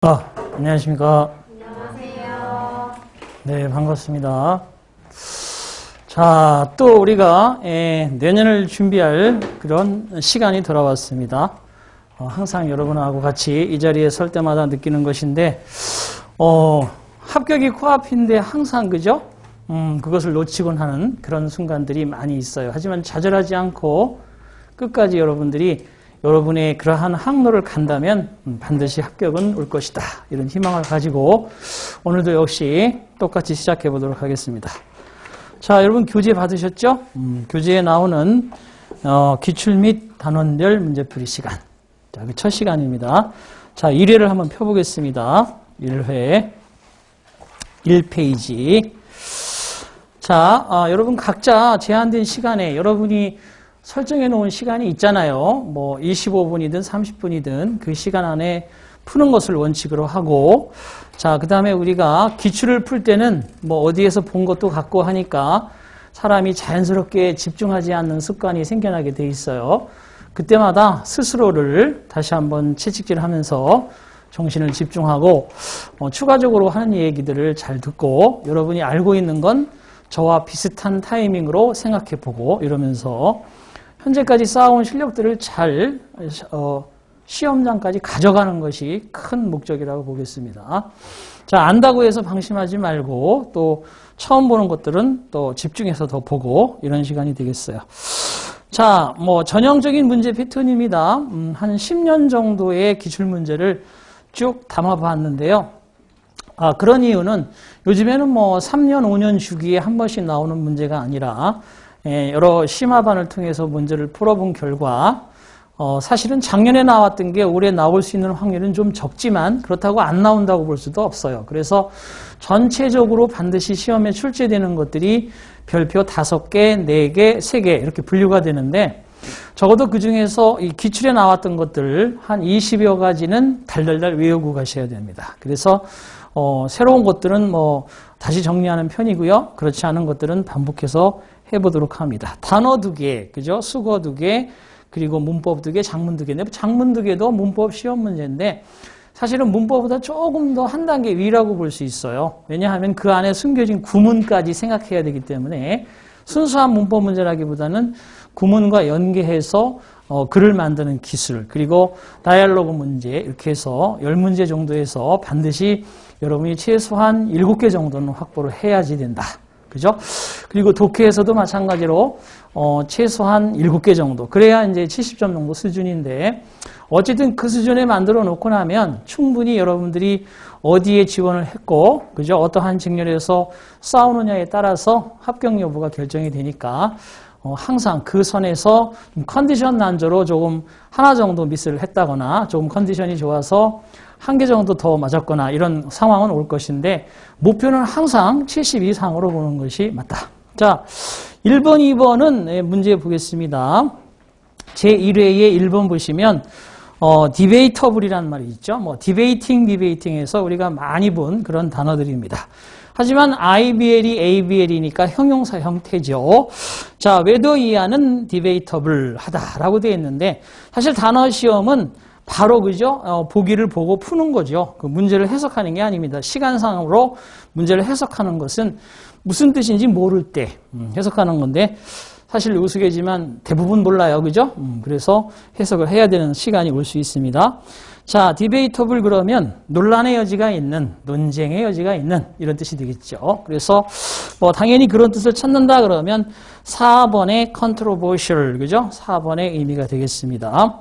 안녕하십니까. 안녕하세요. 네, 반갑습니다. 자, 또 우리가 내년을 준비할 그런 시간이 돌아왔습니다. 항상 여러분하고 같이 이 자리에 설 때마다 느끼는 것인데, 합격이 코앞인데 항상 그죠? 그것을 놓치곤 하는 그런 순간들이 많이 있어요. 하지만 좌절하지 않고 끝까지 여러분의 그러한 항로를 간다면 반드시 합격은 올 것이다. 이런 희망을 가지고 오늘도 역시 똑같이 시작해 보도록 하겠습니다. 자, 여러분 교재 받으셨죠? 교재에 나오는 기출 및 단원별 문제풀이 시간. 자, 그 첫 시간입니다. 자, 1회를 한번 펴보겠습니다. 1회 1페이지. 자, 여러분 각자 제한된 시간에 여러분이 설정해 놓은 시간이 있잖아요. 뭐 25분이든 30분이든 그 시간 안에 푸는 것을 원칙으로 하고, 자, 그 다음에 우리가 기출을 풀 때는 뭐 어디에서 본 것도 같고 하니까 사람이 자연스럽게 집중하지 않는 습관이 생겨나게 돼 있어요. 그때마다 스스로를 다시 한번 채찍질하면서 정신을 집중하고 추가적으로 하는 얘기들을 잘 듣고 여러분이 알고 있는 건 저와 비슷한 타이밍으로 생각해 보고 이러면서 현재까지 쌓아온 실력들을 잘 시험장까지 가져가는 것이 큰 목적이라고 보겠습니다. 자, 안다고 해서 방심하지 말고 또 처음 보는 것들은 또 집중해서 더 보고 이런 시간이 되겠어요. 자, 뭐 전형적인 문제 패턴입니다. 한 10년 정도의 기출 문제를 쭉 담아봤는데요. 그런 이유는 요즘에는 뭐 3년, 5년 주기에 한 번씩 나오는 문제가 아니라 여러 심화반을 통해서 문제를 풀어본 결과 사실은 작년에 나왔던 게 올해 나올 수 있는 확률은 좀 적지만 그렇다고 안 나온다고 볼 수도 없어요. 그래서 전체적으로 반드시 시험에 출제되는 것들이 별표 5개, 4개, 3개 이렇게 분류가 되는데 적어도 그중에서 이 기출에 나왔던 것들 한 20여 가지는 달달달 외우고 가셔야 됩니다. 그래서 새로운 것들은 뭐 다시 정리하는 편이고요. 그렇지 않은 것들은 반복해서 해보도록 합니다. 단어 2개, 그죠? 수거 2개, 그리고 문법 2개, 작문 2개. 작문 2개도 문법 시험 문제인데 사실은 문법보다 조금 더 한 단계 위라고 볼 수 있어요. 왜냐하면 그 안에 숨겨진 구문까지 생각해야 되기 때문에 순수한 문법 문제라기보다는 구문과 연계해서 글을 만드는 기술, 그리고 다이얼로그 문제 이렇게 해서 10문제 정도에서 반드시 여러분이 최소한 7개 정도는 확보를 해야지 된다. 그죠? 그리고 독해에서도 마찬가지로 최소한 7개 정도. 그래야 이제 70점 정도 수준인데 어쨌든 그 수준에 만들어 놓고 나면 충분히 여러분들이 어디에 지원을 했고, 그죠? 어떠한 직렬에서 싸우느냐에 따라서 합격 여부가 결정이 되니까 항상 그 선에서 컨디션 난조로 조금 하나 정도 미스를 했다거나 조금 컨디션이 좋아서 1개 정도 더 맞았거나 이런 상황은 올 것인데 목표는 항상 70 이상으로 보는 것이 맞다. 자, 1번, 2번은 문제 보겠습니다. 제1회의 1번 보시면 디베이터블이라는 말이 있죠. 뭐 디베이팅에서 우리가 많이 본 그런 단어들입니다. 하지만 IBL이 ABL이니까 형용사 형태죠. 자, whether 이하는 debatable 하다라고 되어 있는데 사실 단어 시험은 바로 그죠? 보기를 보고 푸는 거죠. 그 문제를 해석하는 게 아닙니다. 시간상으로 문제를 해석하는 것은 무슨 뜻인지 모를 때 해석하는 건데 사실 우스개지만 대부분 몰라요. 그죠? 그래서 해석을 해야 되는 시간이 올 수 있습니다. 자, 디베이터블 그러면 논란의 여지가 있는, 논쟁의 여지가 있는 이런 뜻이 되겠죠. 그래서 뭐 당연히 그런 뜻을 찾는다 그러면 4번의 controversial, 그죠? 4번의 의미가 되겠습니다.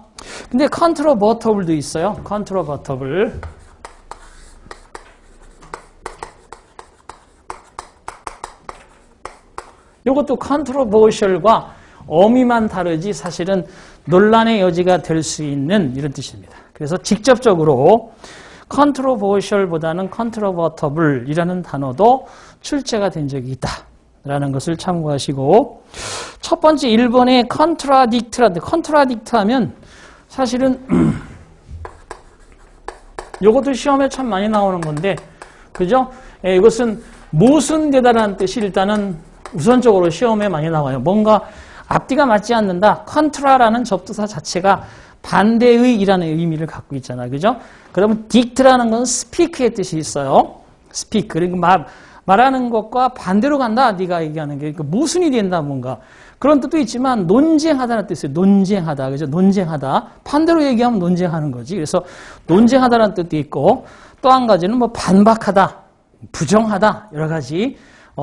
근데 controvertible도 있어요. controvertible. 이것도 controversial과 어미만 다르지 사실은 논란의 여지가 될 수 있는 이런 뜻입니다. 그래서 직접적으로 controversial보다는 controvertible이라는 단어도 출제가 된 적이 있다라는 것을 참고하시고, 첫 번째 1번에 contradict 하면 사실은 이것도 시험에 참 많이 나오는 건데, 그죠? 이것은 모순되다라는 뜻이 일단은 우선적으로 시험에 많이 나와요. 뭔가 앞뒤가 맞지 않는다. 컨트라라는 접두사 자체가 반대의이라는 의미를 갖고 있잖아. 그죠? 그러면 dict라는 건 speak의 뜻이 있어요. speak. 그러니까 말하는 것과 반대로 간다. 네가 얘기하는 게. 그러니까 모순이 된다, 뭔가. 그런 뜻도 있지만 논쟁하다는 뜻이에요. 논쟁하다. 그죠? 논쟁하다. 반대로 얘기하면 논쟁하는 거지. 그래서 논쟁하다는 뜻도 있고 또 한 가지는 뭐 반박하다, 부정하다. 여러 가지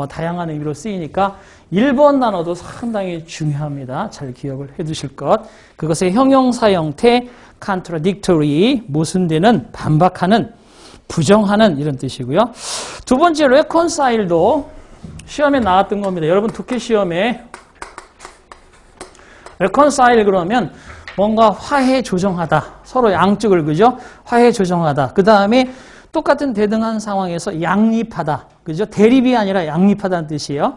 다양한 의미로 쓰이니까 1번 단어도 상당히 중요합니다. 잘 기억을 해 두실 것. 그것의 형용사 형태 contradictory, 모순되는, 반박하는, 부정하는 이런 뜻이고요. 두 번째 reconcile도 시험에 나왔던 겁니다. 여러분 독해 시험에 reconcile 그러면 뭔가 화해 조정하다. 서로 양쪽을 그죠? 화해 조정하다. 그 다음에 똑같은 대등한 상황에서 양립하다. 그죠? 대립이 아니라 양립하다는 뜻이에요.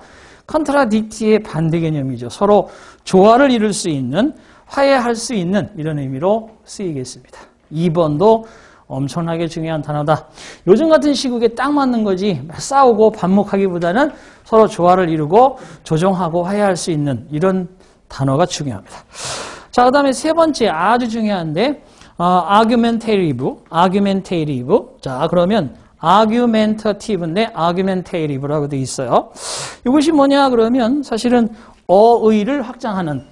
contradict의 반대 개념이죠. 서로 조화를 이룰 수 있는, 화해할 수 있는 이런 의미로 쓰이겠습니다. 2번도 엄청나게 중요한 단어다. 요즘 같은 시국에 딱 맞는 거지. 싸우고 반목하기보다는 서로 조화를 이루고 조정하고 화해할 수 있는 이런 단어가 중요합니다. 자, 그 다음에 세 번째 아주 중요한데 argumentative. 자, 그러면 argumentative인데 argumentative라고 되어 있어요. 이것이 뭐냐 그러면 사실은 어의를 확장하는,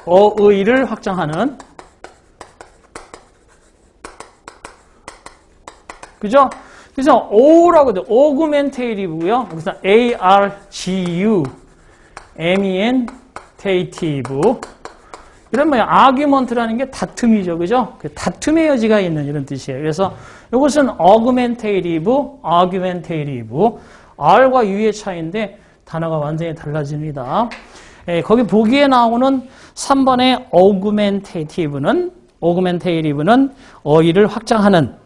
어의를 확장하는, 그죠? 그래서 O라고 돼요. augmentative고요. 그래서 argumentative. 이런 뭐야? argument라는 게 다툼이죠. 그죠? 다툼의 여지가 있는 이런 뜻이에요. 그래서 이것은 argumentative. R과 U의 차이인데 단어가 완전히 달라집니다. 거기 보기에 나오는 3번의 augmentative는 어휘를 확장하는,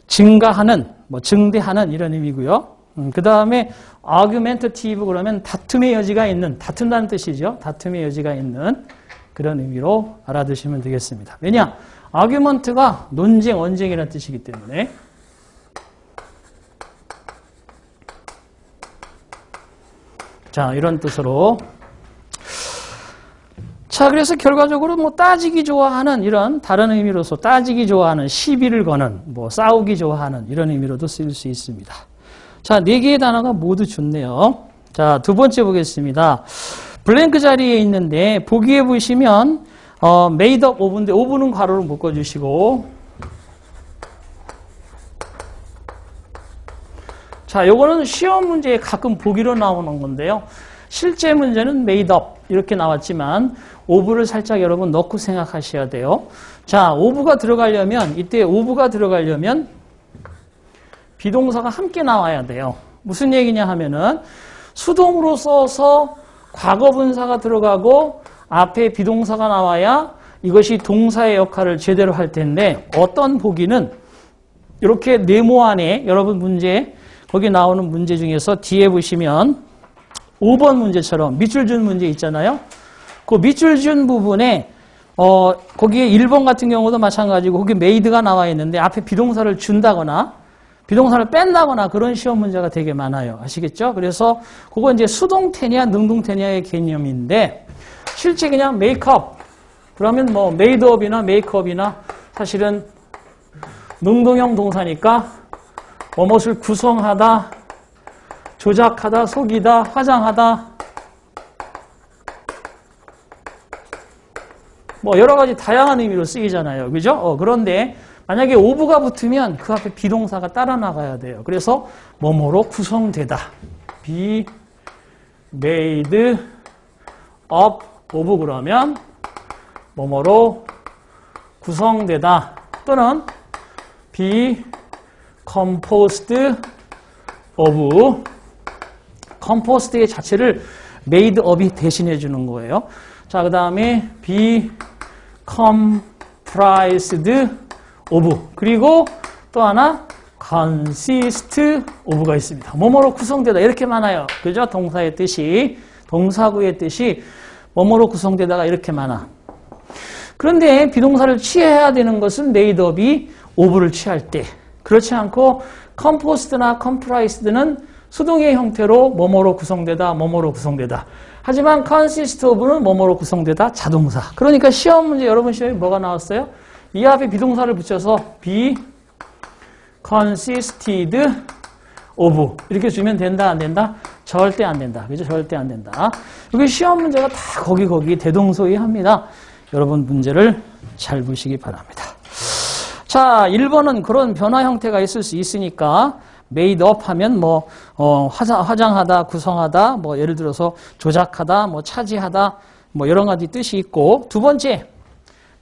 증가하는, 증대하는 이런 의미고요. 그 다음에 argumentative 그러면 다툼의 여지가 있는, 다툰다는 뜻이죠. 다툼의 여지가 있는 그런 의미로 알아두시면 되겠습니다. 왜냐? argument가 논쟁, 언쟁이라는 뜻이기 때문에. 자, 이런 뜻으로. 자, 그래서 결과적으로 뭐 따지기 좋아하는 이런 다른 의미로서 따지기 좋아하는, 시비를 거는, 뭐 싸우기 좋아하는 이런 의미로도 쓰일 수 있습니다. 자, 4개의 단어가 모두 좋네요. 자, 두 번째 보겠습니다. 블랭크 자리에 있는데 보기에 보시면 made up of인데 of는 괄호로 묶어주시고, 자, 요거는 시험 문제에 가끔 보기로 나오는 건데요. 실제 문제는 made up 이렇게 나왔지만 of를 살짝 여러분 넣고 생각하셔야 돼요. 자, of가 들어가려면, 이때 of가 들어가려면 비동사가 함께 나와야 돼요. 무슨 얘기냐 하면은 수동으로 써서 과거분사가 들어가고 앞에 비동사가 나와야 이것이 동사의 역할을 제대로 할 텐데, 어떤 보기는 이렇게 네모안에 여러분 문제 거기 나오는 문제 중에서 뒤에 보시면 5번 문제처럼 밑줄 준 문제 있잖아요. 그 밑줄 준 부분에 거기에 1번 같은 경우도 마찬가지고 거기 made가 나와 있는데 앞에 비동사를 준다거나 비동사를 뺀다거나 그런 시험 문제가 되게 많아요. 아시겠죠? 그래서 그거 이제 수동태냐 능동태냐의 개념인데, 실제 그냥 make up 그러면 뭐 made up이나 make up이나 사실은 능동형 동사니까 무엇을 구성하다, 조작하다, 속이다, 화장하다, 뭐 여러 가지 다양한 의미로 쓰이잖아요. 그죠? 그런데 만약에 of가 붙으면 그 앞에 비동사가 따라 나가야 돼요. 그래서 뭐뭐로 구성되다. be made up of 그러면 뭐뭐로 구성되다. 또는 be composed of. composed의 자체를 made up이 대신해 주는 거예요. 자, 그 다음에 be comprised of. 그리고 또 하나 consist of가 있습니다. 뭐뭐로 구성되다 이렇게 많아요. 그죠? 동사의 뜻이, 동사구의 뜻이 뭐뭐로 구성되다가 이렇게 많아. 그런데 비동사를 취해야 되는 것은 made up이 of를 취할 때. 그렇지 않고 composed나 comprised는 수동의 형태로 뭐뭐로 구성되다, 뭐뭐로 구성되다. 하지만 consist of는 뭐뭐로 구성되다, 자동사. 그러니까 시험 문제, 여러분 시험에 뭐가 나왔어요? 이 앞에 비동사를 붙여서 be consisted of 이렇게 주면 된다, 안 된다? 절대 안 된다. 그죠? 절대 안 된다. 여기 시험 문제가 다 거기 대동소이합니다. 여러분 문제를 잘 보시기 바랍니다. 자, 1번은 그런 변화 형태가 있을 수 있으니까 made up 하면 뭐 화장하다, 구성하다, 뭐 예를 들어서 조작하다, 뭐 차지하다, 뭐 여러 가지 뜻이 있고, 두 번째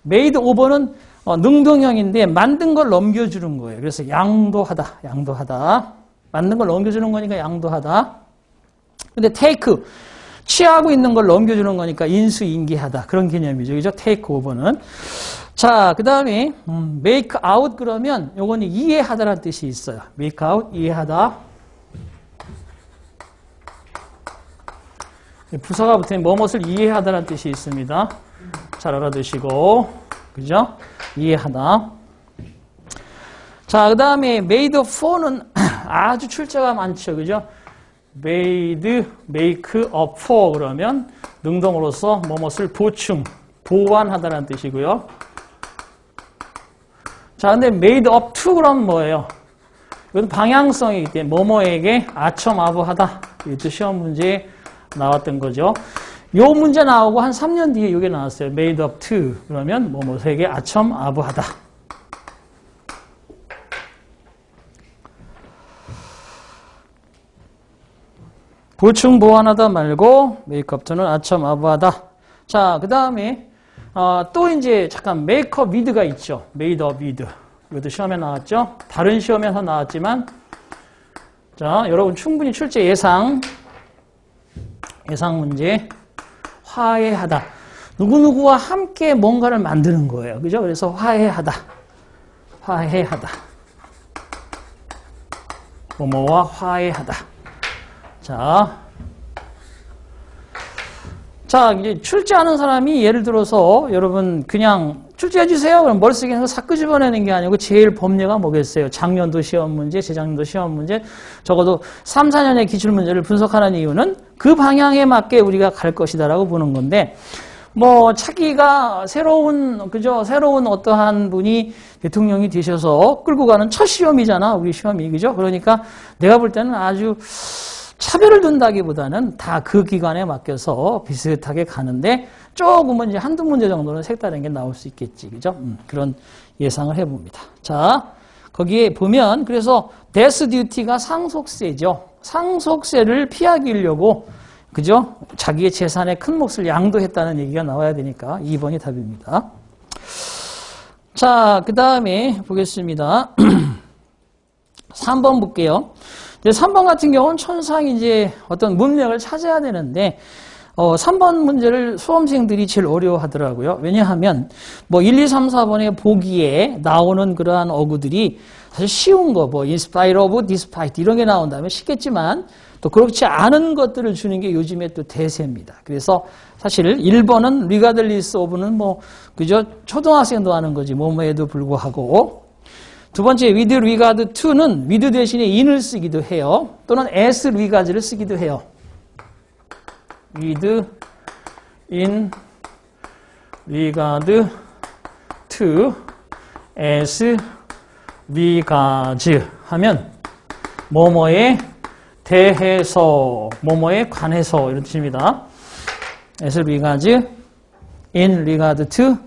made over는 능동형인데 만든 걸 넘겨주는 거예요. 그래서 양도하다, 양도하다. 만든 걸 넘겨주는 거니까 양도하다. 근데 take, 취하고 있는 걸 넘겨주는 거니까 인수인계하다. 그런 개념이죠. 그죠? take over는. 자, 그 다음에 make out 그러면 요거는 이해하다라는 뜻이 있어요. make out, 이해하다. 부사가 붙으면 뭐뭇을 이해하다라는 뜻이 있습니다. 잘 알아두시고, 그죠? 이해하다. 자, 그 다음에 made for는 아주 출제가 많죠. 그죠? made, make up for 그러면 능동으로서 뭐뭇을 보충, 보완하다라는 뜻이고요. 자, 근데 made up to 그럼 뭐예요? 이건 방향성이기 때문에 뭐뭐에게 아첨아부하다. 이것도 시험 문제에 나왔던 거죠. 요 문제 나오고 한 3년 뒤에 이게 나왔어요. made up to 그러면 뭐뭐에게 아첨아부하다. 보충 보완하다 말고 make up to는 아첨아부하다. 자, 그 다음에 또 이제 잠깐 make up with가 있죠. made up with. 이것도 시험에 나왔죠. 다른 시험에서 나왔지만 자, 여러분 충분히 출제 예상 문제 화해하다. 누구누구와 함께 뭔가를 만드는 거예요. 그죠? 그래서 화해하다. 화해하다. 뭐뭐와 화해하다. 자, 이제 출제하는 사람이 예를 들어서 여러분 그냥 출제해 주세요. 그럼 머릿속에 싹 끄집어내는 게 아니고 제일 법례가 뭐겠어요? 작년도 시험 문제, 재작년도 시험 문제, 적어도 3, 4년의 기출 문제를 분석하는 이유는 그 방향에 맞게 우리가 갈 것이다라고 보는 건데, 뭐 차기가 새로운 어떠한 분이 대통령이 되셔서 끌고 가는 첫 시험이잖아, 우리 시험이. 그죠? 그러니까 내가 볼 때는 아주 차별을 둔다기보다는 다 그 기관에 맡겨서 비슷하게 가는데 조금은 이제 한두 문제 정도는 색다른 게 나올 수 있겠지. 그죠? 그런 예상을 해봅니다. 자, 거기에 보면 그래서 death duty가 상속세죠. 상속세를 피하기려고 그죠? 자기의 재산의 큰 몫을 양도했다는 얘기가 나와야 되니까 2번이 답입니다. 자, 그 다음에 보겠습니다. 3번 볼게요. 3번 같은 경우는 천상이 이제 어떤 문맥을 찾아야 되는데, 3번 문제를 수험생들이 제일 어려워하더라고요. 왜냐하면, 1, 2, 3, 4번의 보기에 나오는 그러한 어구들이 사실 쉬운 거, in spite of, despite 이런 게 나온다면 쉽겠지만, 또 그렇지 않은 것들을 주는 게 요즘에 또 대세입니다. 그래서 사실 1번은 regardless of는 그죠? 초등학생도 하는 거지, 뭐뭐에도 불구하고. 두 번째, with regard to는 with 대신에 in을 쓰기도 해요. 또는 as regard를 쓰기도 해요. with, in, regard to, as regards 하면 뭐뭐에 대해서, 뭐뭐에 관해서 이런 뜻입니다. as regards, in regard to,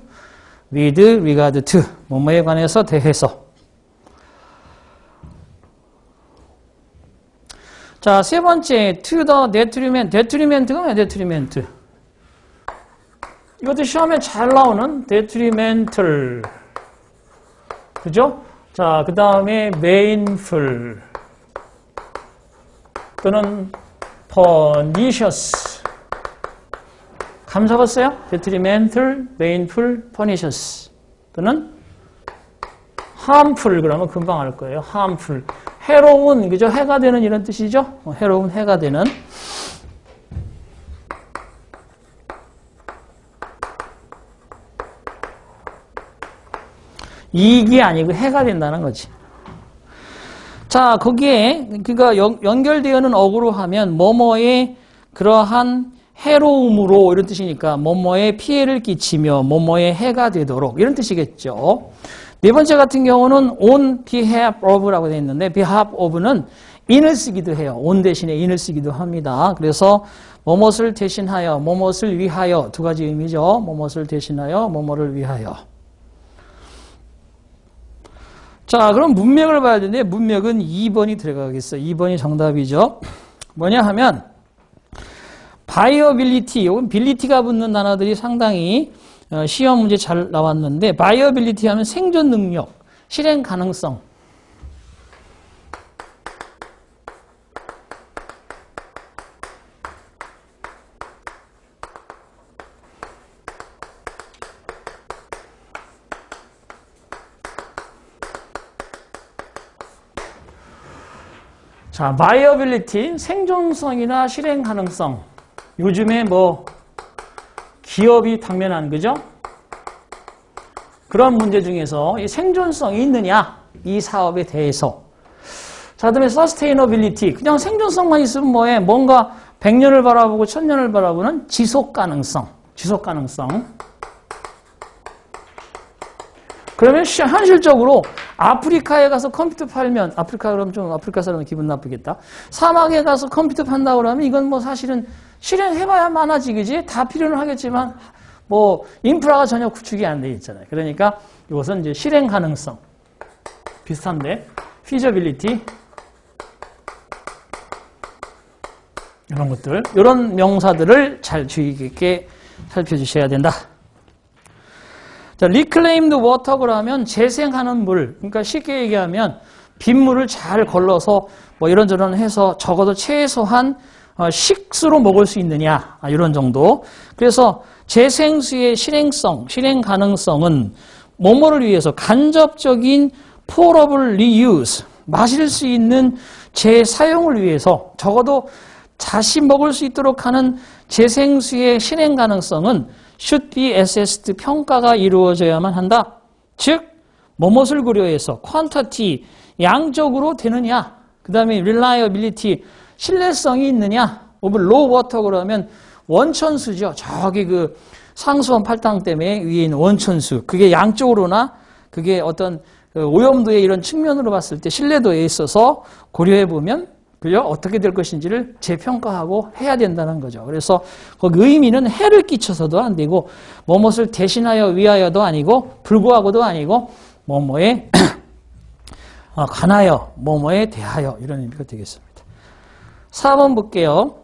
with regard to 뭐뭐에 관해서 대해서. 자, 세 번째, to the detriment. detriment가 뭐야, detriment? 이것도 시험에 잘 나오는 detrimental. 그죠? 자, 그 다음에 baneful. 또는 pernicious. 감 잡았어요? detrimental, baneful, pernicious. 또는 harmful. 그러면 금방 알 거예요. harmful. 해로운, 그죠? 해가 되는 이런 뜻이죠? 해로운, 해가 되는. 이익이 아니고 해가 된다는 거지. 자, 거기에 그러니까 연결되어는 어구로 하면 뭐뭐의 그러한 해로움으로 이런 뜻이니까 뭐뭐의 피해를 끼치며 뭐뭐의 해가 되도록 이런 뜻이겠죠. 네 번째 같은 경우는 on behalf of라고 되어 있는데 behalf of는 in을 쓰기도 해요. on 대신에 in을 쓰기도 합니다. 그래서 뭐뭇을 대신하여, 뭐뭇을 위하여 두 가지 의미죠. 뭐뭇을 대신하여, 뭐뭐를 위하여. 자, 그럼 문맥을 봐야 되는데 문맥은 2번이 들어가겠어요. 2번이 정답이죠. 뭐냐 하면 바이어빌리티, 이건 빌리티가 붙는 단어들이 상당히 시험 문제 잘 나왔는데 바이어빌리티 하면 생존 능력, 실행 가능성. 자, 바이어빌리티, 생존성이나 실행 가능성. 요즘에 뭐 기업이 당면한 그죠? 그런 문제 중에서 이 생존성이 있느냐 이 사업에 대해서. 자, 그다음에 서스테이너빌리티, 그냥 생존성만 있으면 뭐해? 뭔가 100년을 바라보고 1000년을 바라보는 지속 가능성. 그러면 현실적으로 아프리카에 가서 컴퓨터 팔면, 아프리카 그러면 좀 아프리카 사람은 기분 나쁘겠다. 사막에 가서 컴퓨터 판다고 그러면 이건 뭐 사실은 실행해봐야 많아지, 그지? 다 필요는 하겠지만 뭐 인프라가 전혀 구축이 안 돼 있잖아요. 그러니까 이것은 이제 실행 가능성. 비슷한데 feasibility 이런 것들, 이런 명사들을 잘 주의 깊게 살펴주셔야 된다. 자, reclaimed water라고 하면 재생하는 물. 그러니까 쉽게 얘기하면 빗물을 잘 걸러서 뭐 이런저런 해서 적어도 최소한 식수로 먹을 수 있느냐. 이런 정도. 그래서 재생수의 실행성, 실행 가능성은 뭐뭐를 위해서 간접적인 portable reuse, 마실 수 있는 재사용을 위해서 적어도 다시 먹을 수 있도록 하는 재생수의 실행 가능성은 should be assessed, 평가가 이루어져야만 한다. 즉, 뭐뭇을 고려해서 quantity, 양적으로 되느냐. 그 다음에 reliability, 신뢰성이 있느냐. of low water 그러면 원천수죠. 저기 그 상수원 팔당 때문에 위에 있는 원천수. 그게 양적으로나 그게 어떤 오염도의 이런 측면으로 봤을 때 신뢰도에 있어서 고려해보면 그죠? 어떻게 될 것인지를 재평가하고 해야 된다는 거죠. 그래서 그 의미는 해를 끼쳐서도 안 되고 뭐뭇을 대신하여 위하여도 아니고 불구하고도 아니고 뭐뭐에 관하여 뭐뭐에 대하여 이런 의미가 되겠습니다. 4번 볼게요.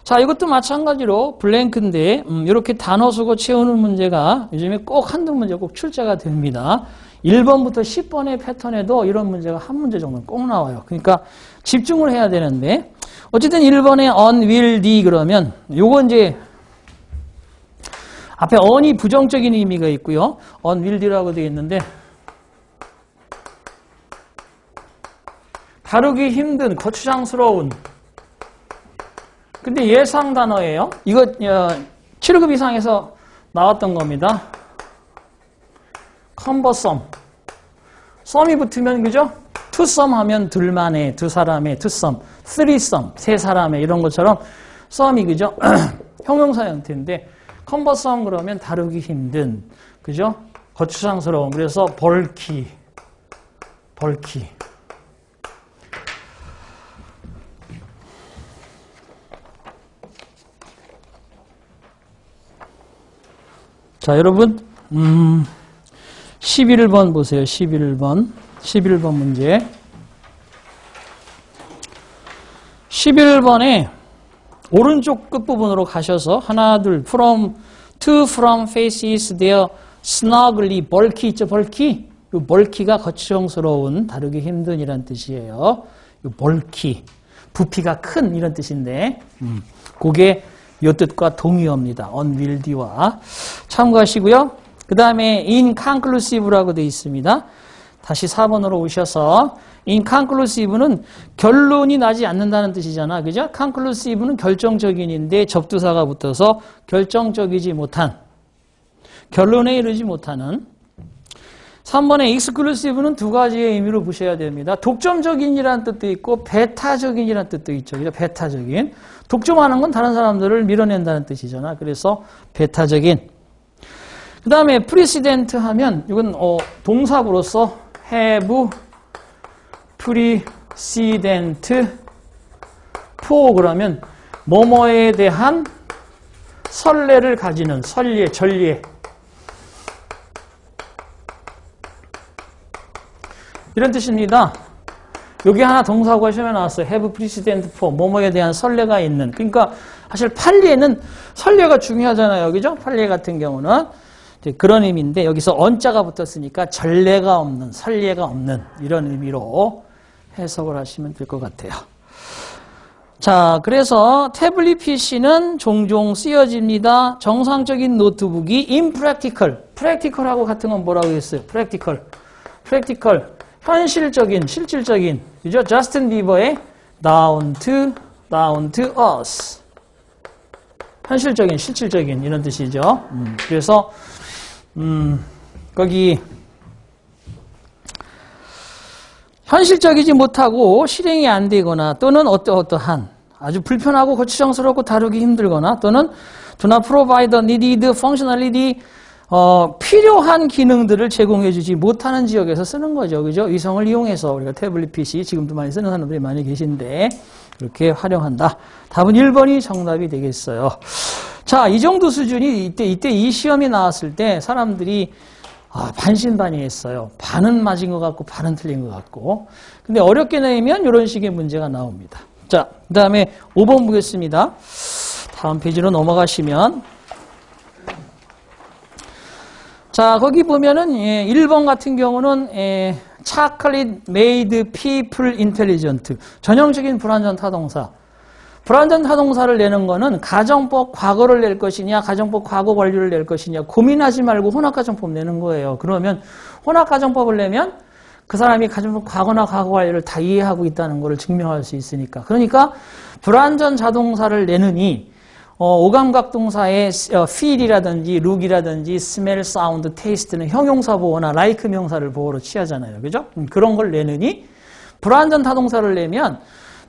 자, 이것도 마찬가지로 블랭크인데 이렇게 단어 수고 채우는 문제가 요즘에 꼭 한두 문제 꼭 출제가 됩니다. 1번부터 10번의 패턴에도 이런 문제가 한 문제 정도는 꼭 나와요. 그러니까 집중을 해야 되는데 어쨌든 1번에 unwieldy 그러면 요거 이제 앞에 on이 부정적인 의미가 있고요. unwieldy라고 되어 있는데 다루기 힘든, 거추장스러운. 근데 예상 단어예요. 이거 7급 이상에서 나왔던 겁니다. cumbersome. 썸이 붙으면 그죠? 투썸 하면 둘만의, 두 사람의 투썸, 쓰리썸, 세 사람의 이런 것처럼 썸이 그죠? 형용사 형태인데 cumbersome 그러면 다루기 힘든, 그죠? 거추장스러운. 그래서 bulky. 자, 여러분 11번 보세요. 11번 문제. 11번에 오른쪽 끝부분으로 가셔서 하나, 둘, to from faces their snugly, bulky 있죠, bulky? 이 bulky가 거추장스러운, 다루기 힘든 이란 뜻이에요. 이 bulky, 부피가 큰 이런 뜻인데, 그게 이 뜻과 동의어입니다. unwieldly와 참고하시고요. 그 다음에 inconclusive라고 되어 있습니다. 다시 4번으로 오셔서 inconclusive는 결론이 나지 않는다는 뜻이잖아. 그죠? conclusive는 결정적인인데 접두사가 붙어서 결정적이지 못한, 결론에 이르지 못하는. 3번의 exclusive는 두 가지의 의미로 보셔야 됩니다. 독점적인이라는 뜻도 있고 배타적인이라는 뜻도 있죠. 그죠? 배타적인. 독점하는 건 다른 사람들을 밀어낸다는 뜻이잖아. 그래서 배타적인. 그 다음에 precedent 하면 이건 동사부로서 have precedent for 그러면 뭐뭐에 대한 선례를 가지는 선례, 전례. 이런 뜻입니다. 여기 하나 동사구가 시험에 나왔어요. have precedent for 뭐뭐에 대한 선례가 있는. 그러니까 사실 판례는 선례가 중요하잖아요. 그죠? 판례 같은 경우는 그런 의미인데 여기서 언자가 붙었으니까 전례가 없는, 선례가 없는 이런 의미로 해석을 하시면 될 것 같아요. 자, 그래서 태블릿 PC는 종종 쓰여집니다. 정상적인 노트북이 impractical. practical하고 같은 건 뭐라고 했어요? practical. 현실적인, 실질적인. 그죠? 저스틴 비버의 down to earth. 현실적인, 실질적인 이런 뜻이죠. 그래서 거기 현실적이지 못하고 실행이 안 되거나 또는 어떠한 아주 불편하고 거추장스럽고 다루기 힘들거나 또는 do not provide the needed functionality 필요한 기능들을 제공해주지 못하는 지역에서 쓰는 거죠. 그죠? 위성을 이용해서 우리가 태블릿 PC 지금도 많이 쓰는 사람들이 많이 계신데 그렇게 활용한다. 답은 1번이 정답이 되겠어요. 자, 이 정도 수준이 이때 이 시험이 나왔을 때 사람들이 반신반의했어요. 반은 맞은 것 같고 반은 틀린 것 같고. 근데 어렵게 내면 이런 식의 문제가 나옵니다. 자, 그 다음에 5번 보겠습니다. 다음 페이지로 넘어가시면 자, 거기 보면은 1번 같은 경우는 chocolate made people intelligent. 전형적인 불완전 타동사. 불완전 타동사를 내는 거는 가정법 과거를 낼 것이냐, 가정법 과거 완료를 낼 것이냐 고민하지 말고 혼합가정법 내는 거예요. 그러면 혼합가정법을 내면 그 사람이 가정법 과거나 과거 완료를 다 이해하고 있다는 것을 증명할 수 있으니까. 그러니까 불완전 자동사를 내느니 오감각 동사의 feel이라든지 look이라든지 smell, sound, taste는 형용사 보호나 like 명사를 보호로 취하잖아요. 그죠? 그런 걸 내느니 불완전 타동사를 내면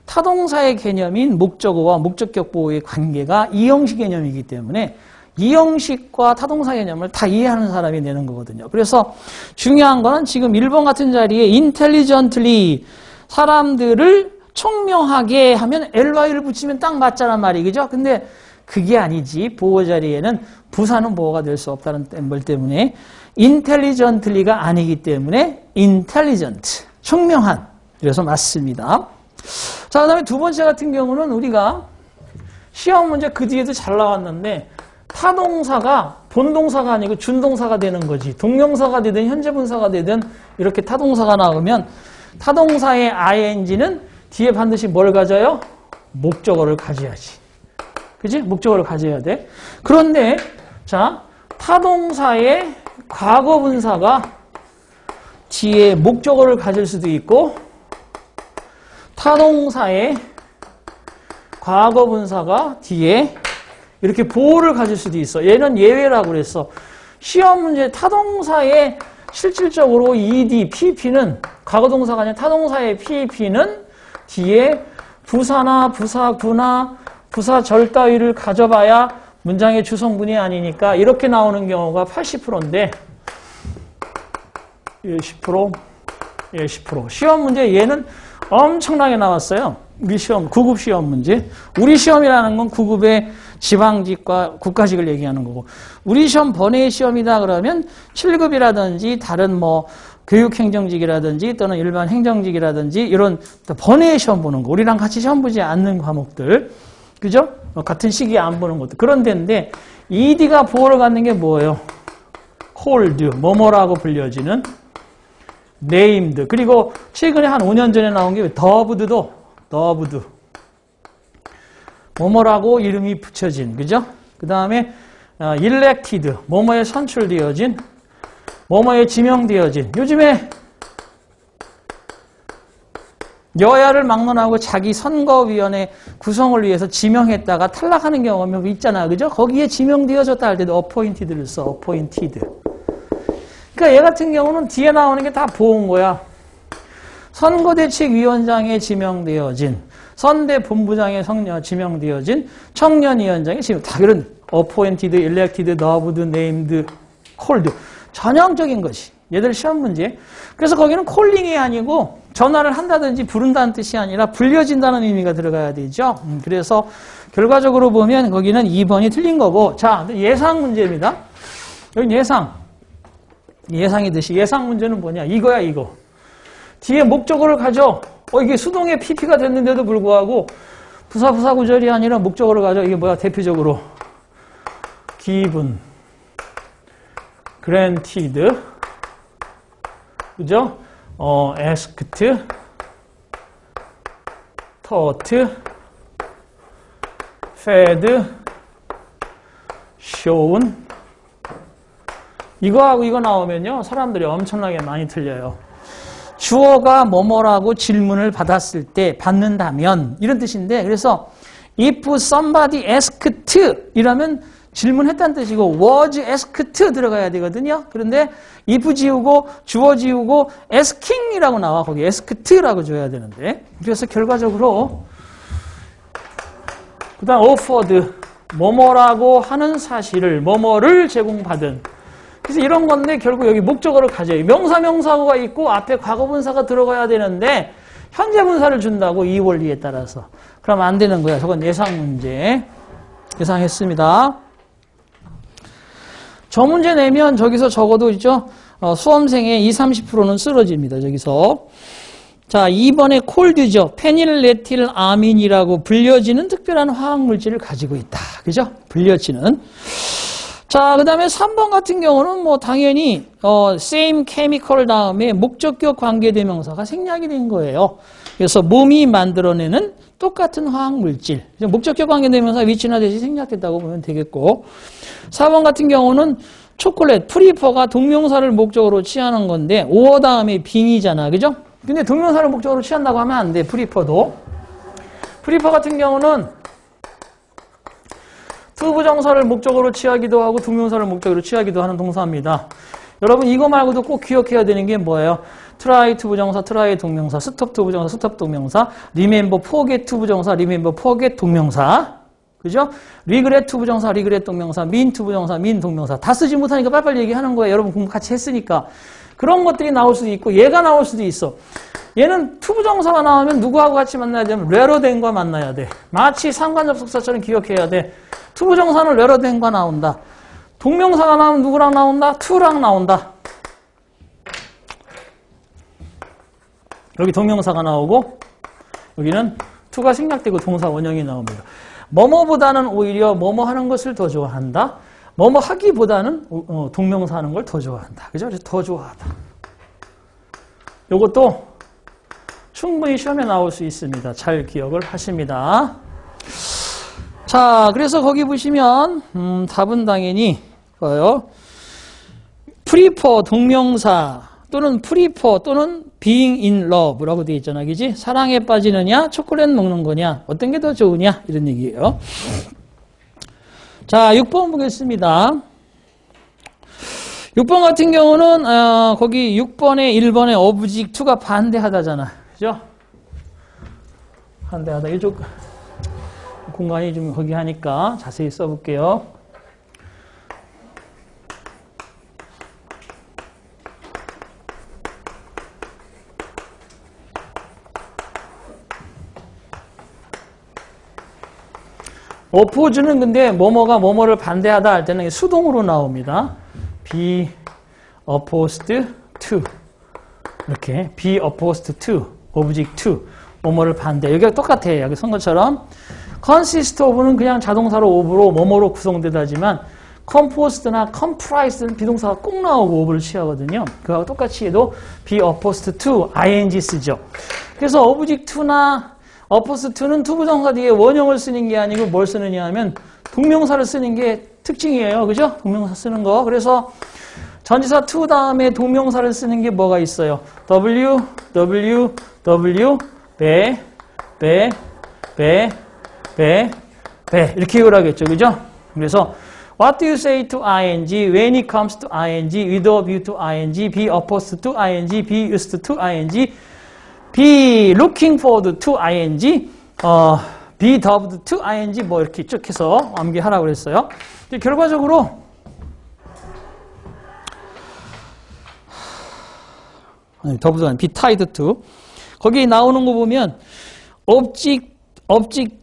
타동사의 개념인 목적어와 목적격 보호의 관계가 이형식 개념이기 때문에 이형식과 타동사 개념을 다 이해하는 사람이 내는 거거든요. 그래서 중요한 거는 지금 1번 같은 자리에 intelligently 사람들을 총명하게 하면 ly를 붙이면 딱 맞잖아 말이 그죠? 근데 그게 아니지. 보호 자리에는 부사는 보호가 될 수 없다는 말 때문에 intelligently가 아니기 때문에 intelligent, 총명한. 그래서 맞습니다. 자, 그 다음에 두 번째 같은 경우는 우리가 시험 문제 그 뒤에도 잘 나왔는데 타동사가 본동사가 아니고 준동사가 되는 거지. 동명사가 되든 현재분사가 되든 이렇게 타동사가 나오면 타동사의 ing는 뒤에 반드시 뭘 가져요? 목적어를 가져야지. 그지? 목적어를 가져야 돼. 그런데 자, 타동사의 과거분사가 뒤에 목적어를 가질 수도 있고 타동사의 과거분사가 뒤에 이렇게 보호를 가질 수도 있어. 얘는 예외라고 그랬어. 시험 문제 타동사의 실질적으로 ed, pp는 과거동사가 아니라 타동사의 pp는 뒤에 부사나 부사구나 부사절 따위를 가져봐야 문장의 주성분이 아니니까 이렇게 나오는 경우가 80%인데 10%, 10%. 시험 문제 얘는 엄청나게 나왔어요. 우리 시험, 9급 시험 문제. 우리 시험이라는 건 9급의 지방직과 국가직을 얘기하는 거고 우리 시험 번외 시험이다 그러면 7급이라든지 다른 뭐 교육행정직이라든지 또는 일반 행정직이라든지 이런 번외 시험 보는 거. 우리랑 같이 시험 보지 않는 과목들. 그죠? 같은 시기에 안 보는 것도. 그런 데인데, ED가 보호를 갖는 게 뭐예요? called, 뭐뭐라고 불려지는 named. 그리고 최근에 한 5년 전에 나온 게 더브드도, 더브드. 뭐뭐라고 이름이 붙여진, 그죠? 그 다음에 elected, 뭐뭐에 선출되어진, 뭐뭐에 지명되어진. 요즘에 여야를 막론하고 자기 선거위원회 구성을 위해서 지명했다가 탈락하는 경우가 있잖아. 그죠? 거기에 지명되어졌다 할 때도 appointed를 써. appointed. 그러니까 얘 같은 경우는 뒤에 나오는 게 다 보온 거야. 선거대책위원장에 지명되어진, 선대본부장에 지명되어진, 청년위원장에 지명, 다 그런 appointed, elected, nerved, named, called. 전형적인 것이. 얘들 시험 문제. 그래서 거기는 콜링이 아니고 전화를 한다든지 부른다는 뜻이 아니라 불려진다는 의미가 들어가야 되죠. 그래서 결과적으로 보면 거기는 2번이 틀린 거고. 자, 예상 문제입니다. 여기 예상이듯이 예상 문제는 뭐냐? 이거야, 이거. 뒤에 목적어를 가져. 이게 수동의 PP가 됐는데도 불구하고 부사 구절이 아니라 목적어를 가져. 이게 뭐야? 대표적으로 given, granted, 그죠? asked, taught, fed, shown. 이거하고 이거 나오면요, 사람들이 엄청나게 많이 틀려요. 주어가 뭐뭐라고 질문을 받았을 때, 받는다면, 이런 뜻인데, 그래서 if somebody asked 이라면 질문했다는 뜻이고 was asked 들어가야 되거든요. 그런데 if 지우고 주어 지우고 asking이라고 나와. 거기 asked라고 줘야 되는데. 그래서 결과적으로 그다음 offered 뭐뭐라고 하는 사실을 뭐뭐를 제공받은. 그래서 이런 건데 결국 여기 목적어를 가져요. 명사가 있고 앞에 과거분사가 들어가야 되는데 현재분사를 준다고 이 원리에 따라서. 그러면 안 되는 거야. 저건 예상 문제. 예상했습니다. 저 문제 내면 저기서 적어도 있죠. 수험생의 20-30%는 쓰러집니다. 저기서. 자, 2번에 콜드죠. 페닐레틸 아민이라고 불려지는 특별한 화학물질을 가지고 있다. 그죠? 불려지는. 자, 그 다음에 3번 같은 경우는 뭐 당연히 same chemical 다음에 목적격 관계대명사가 생략이 된 거예요. 그래서 몸이 만들어내는 똑같은 화학물질. 목적격 관계대명사 위치나 대시 생략됐다고 보면 되겠고. 4번 같은 경우는 초콜릿, 프리퍼가 동명사를 목적으로 취하는 건데 오어 다음에 빙이잖아. 그죠? 근데 동명사를 목적으로 취한다고 하면 안 돼. 프리퍼도. 프리퍼 같은 경우는 투부정사를 목적으로 취하기도 하고 동명사를 목적으로 취하기도 하는 동사입니다. 여러분 이거 말고도 꼭 기억해야 되는 게 뭐예요? try 투부정사, try 동명사, stop 투부정사, stop 동명사, remember forget 투부정사, remember forget 동명사. 그죠? regret 투부정사, regret 동명사, mean 투부정사, mean 동명사. 다 쓰지 못하니까 빨리빨리 얘기하는 거예요. 여러분 공부 같이 했으니까. 그런 것들이 나올 수도 있고 얘가 나올 수도 있어. 얘는 투부정사가 나오면 누구하고 같이 만나야 되면 레러된과 만나야 돼. 마치 상관접속사처럼 기억해야 돼. 투부정사는 레러된과 나온다. 동명사가 나오면 누구랑 나온다? 투랑 나온다. 여기 동명사가 나오고 여기는 투가 생략되고 동사 원형이 나옵니다. 뭐뭐보다는 오히려 뭐뭐 하는 것을 더 좋아한다. 뭐뭐 하기보다는 동명사 하는 걸 더 좋아한다. 그죠? 그래서 더 좋아하다. 요것도 충분히 시험에 나올 수 있습니다. 잘 기억을 하십니다. 자, 그래서 거기 보시면 답은 당연히 뭐요? prefer 동명사 또는 prefer 또는 being in love라고 되어 있잖아. 그지? 사랑에 빠지느냐, 초콜릿 먹는 거냐, 어떤 게 더 좋으냐 이런 얘기예요. 자, 6번 보겠습니다. 6번 같은 경우는 거기 6번에 1번에 object to가 반대하다잖아. 그죠? 반대하다. 이쪽 공간이 좀 거기 하니까 자세히 써볼게요. oppose는 근데 뭐뭐가 뭐뭐를 반대하다 할 때는 수동으로 나옵니다. be opposed to 이렇게 be opposed to, object to 뭐뭐를 반대. 여기가 똑같아요. 여기 쓴 것처럼 consist of는 그냥 자동사로 of로 뭐뭐로 구성되다지만 composed나 comprised는 비동사가 꼭 나오고 of를 취하거든요. 그거하고 똑같이 해도 be opposed to ing 쓰죠. 그래서 object to나 opposed to는 투부정사 뒤에 원형을 쓰는 게 아니고 뭘 쓰느냐 하면 동명사를 쓰는 게 특징이에요. 그죠? 동명사 쓰는 거. 그래서 전치사 to 다음에 동명사를 쓰는 게 뭐가 있어요? w, 배 이렇게 이걸 하겠죠. 그죠? 그래서 What do you say to ing when it comes to ing, with a view to ing, be opposed to ing, be used to ing, be looking forward to ing, be dubbed to ing 뭐 이렇게 쭉 해서 암기하라고 그랬어요. 결과적으로 더블도 아니, be tied to. 거기 나오는 거 보면 object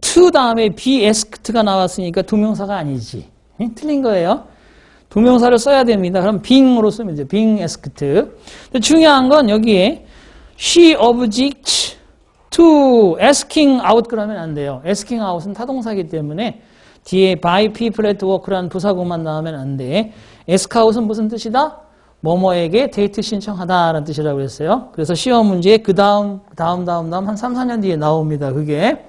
to 다음에 be asked가 나왔으니까 동명사가 아니지. 응? 틀린 거예요. 동명사를 써야 됩니다. 그럼 being으로 쓰면 돼요. being asked. 근데 중요한 건 여기에 she objects to asking out 그러면 안 돼요. asking out은 타동사이기 때문에 뒤에 by people at work라는 부사구만 나오면 안 돼. ask out은 무슨 뜻이다? 뭐뭐에게 데이트 신청하다라는 뜻이라고 그랬어요. 그래서 시험 문제에 그 다음 한 3, 4년 뒤에 나옵니다. 그게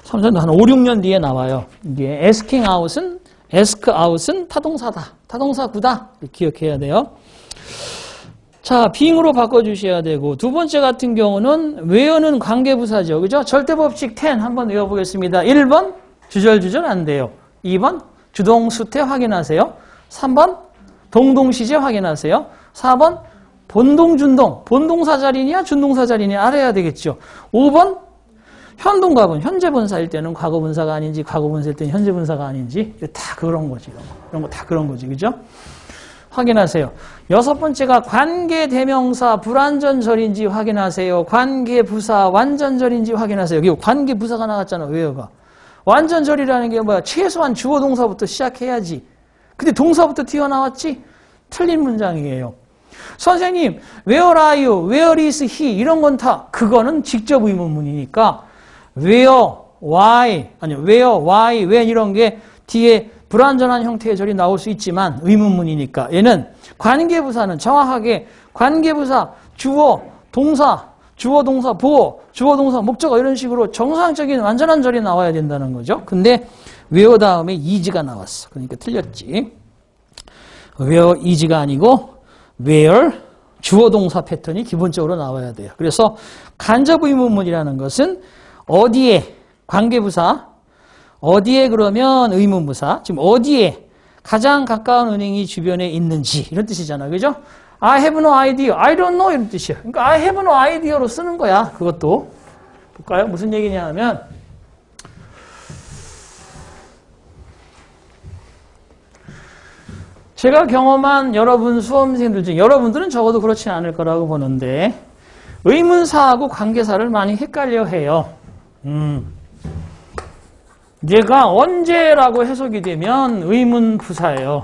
3, 4년, 한 5, 6년 뒤에 나와요. 이게 asking out은 타동사다. 타동사구다. 기억해야 돼요. 자, being으로 바꿔주셔야 되고 두 번째 같은 경우는 where는 관계부사죠. 그죠? 절대법칙 10 한번 외워보겠습니다. 1번 주절주절 안 돼요. 2번 주동수태 확인하세요. 3번 동동시제 확인하세요. 4번 본동준동. 본동사 자리냐 준동사 자리냐 알아야 되겠죠. 5번 현동갑은 현재분사일 때는 과거분사가 아닌지 과거분사일 때는 현재분사가 아닌지 다 그런 거지. 이런 거 다 그런 거지. 그죠? 확인하세요. 여섯 번째가 관계대명사 불완전절인지 확인하세요. 관계부사 완전절인지 확인하세요. 여기 관계부사가 나왔잖아. 왜요가? 완전절이라는 게 뭐야? 최소한 주어 동사부터 시작해야지. 근데 동사부터 튀어나왔지? 틀린 문장이에요. 선생님, where are you? Where is he? 이런 건 다 그거는 직접 의문문이니까 where, why, 아니 where, why, when 이런 게 뒤에 불완전한 형태의 절이 나올 수 있지만 의문문이니까 얘는 관계부사는 정확하게 관계부사, 주어, 동사, 주어, 동사, 보어, 주어, 동사, 목적어 이런 식으로 정상적인 완전한 절이 나와야 된다는 거죠. 근데 where 다음에 is가 나왔어. 그러니까 틀렸지. where is가 아니고 where 주어 동사 패턴이 기본적으로 나와야 돼요. 그래서 간접 의문문이라는 것은 어디에 관계부사, 어디에 그러면 의문부사, 지금 어디에 가장 가까운 은행이 주변에 있는지 이런 뜻이잖아. 그죠? I have no idea, I don't know 이런 뜻이야. 그러니까 I have no idea로 쓰는 거야. 그것도. 볼까요? 무슨 얘기냐 하면 제가 경험한 여러분 수험생들 중에 여러분들은 적어도 그렇지 않을 거라고 보는데 의문사하고 관계사를 많이 헷갈려 해요. 얘가 언제라고 해석이 되면 의문부사예요.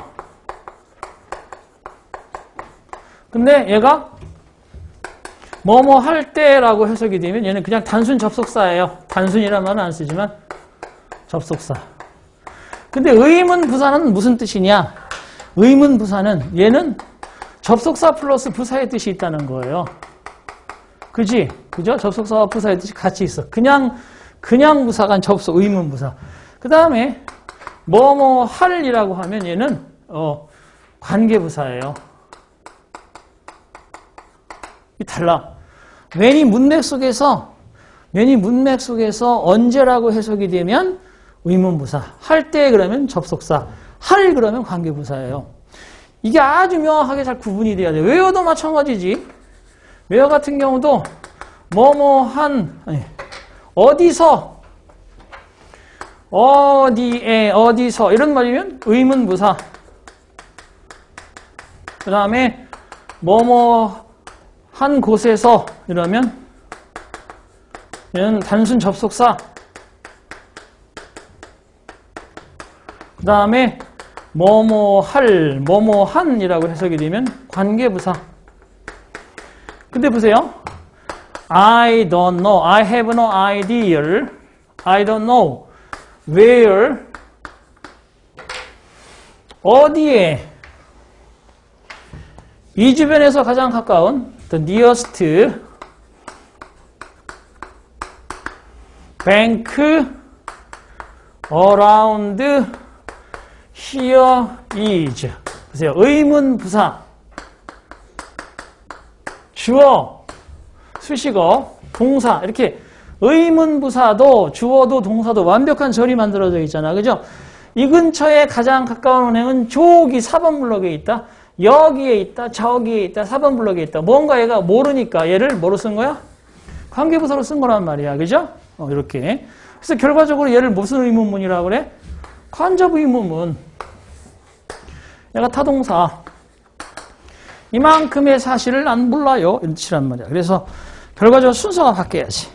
근데 얘가 뭐뭐 할 때라고 해석이 되면 얘는 그냥 단순 접속사예요. 단순이란 말은 안 쓰지만 접속사. 근데 의문부사는 무슨 뜻이냐? 의문부사는 얘는 접속사 플러스 부사의 뜻이 있다는 거예요. 그지? 그죠? 접속사와 부사의 뜻이 같이 있어. 그냥 부사가 접속, 의문부사. 그 다음에 뭐뭐 할이라고 하면 얘는 관계부사예요. 이 달라. when이 문맥 속에서 언제라고 해석이 되면 의문부사. 할 때 그러면 접속사. 할 그러면 관계부사예요. 이게 아주 명확하게 잘 구분이 돼야 돼요. where도 마찬가지지. where 같은 경우도 어디서 어디에 어디서 이런 말이면 의문부사. 그 다음에 한 곳에서 이러면 얘는 단순 접속사. 그 다음에 한이라고 해석이 되면 관계부사. 근데 보세요. I don't know. I have no idea. I don't know. Where? 어디에? 이 주변에서 가장 가까운 the nearest bank around here is. 보세요. 의문부사. 주어, 수식어, 동사 이렇게 의문부사도 주어도 동사도 완벽한 절이 만들어져 있잖아. 그죠? 이 근처에 가장 가까운 은행은 저기 4번 블럭에 있다. 여기에 있다. 저기에 있다. 4번 블럭에 있다. 뭔가 얘가 모르니까 얘를 뭐로 쓴 거야? 관계부사로 쓴 거란 말이야. 그죠? 이렇게. 그래서 결과적으로 얘를 무슨 의문문이라고 그래? 간접 의문문. 얘가 타동사. 이만큼의 사실을 안 몰라요. 이런 뜻이란 말이야. 그래서 결과적으로 순서가 바뀌어야지.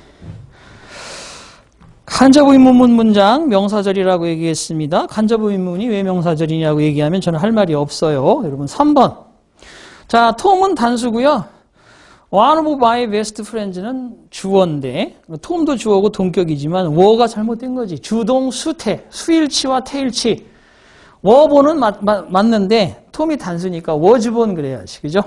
간접 의문문 문장 명사절이라고 얘기했습니다. 간접 의문문이 왜 명사절이냐고 얘기하면 저는 할 말이 없어요. 여러분 3번. 자, 톰은 단수고요. One of my best friends는 주어인데 톰도 주어고 동격이지만 워가 잘못된 거지. 주동 수태, 수일치와 태일치. 워보는 맞는데 톰이 단수니까 워즈본 그래야지. 그죠?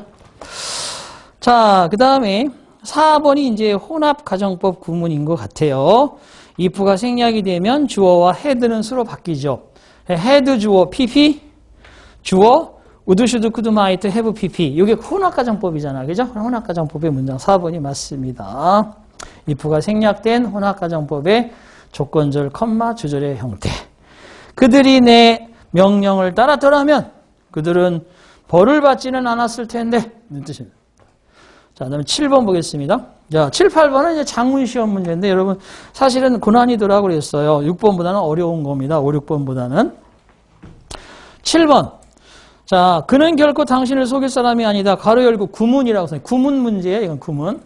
자, 그 다음에 4번이 이제 혼합가정법 구문인 것 같아요. if가 생략이 되면 주어와 had는 수로 바뀌죠. had 주어 pp, 주어 would, should, could, might, have pp. 이게 혼합가정법이잖아. 그죠? 혼합가정법의 문장 4번이 맞습니다. if가 생략된 혼합가정법의 조건절, 컴마, 주절의 형태. 그들이 내 명령을 따랐더라면 그들은 벌을 받지는 않았을 텐데. 이런 뜻입니다. 자, 그 다음에 7번 보겠습니다. 자, 7, 8번은 이제 장문시험 문제인데 여러분 사실은 고난이도라고 그랬어요. 6번보다는 어려운 겁니다. 5, 6번보다는. 7번. 자, 그는 결코 당신을 속일 사람이 아니다. 가로 열고 구문이라고 써요. 구문 문제예요. 이건 구문.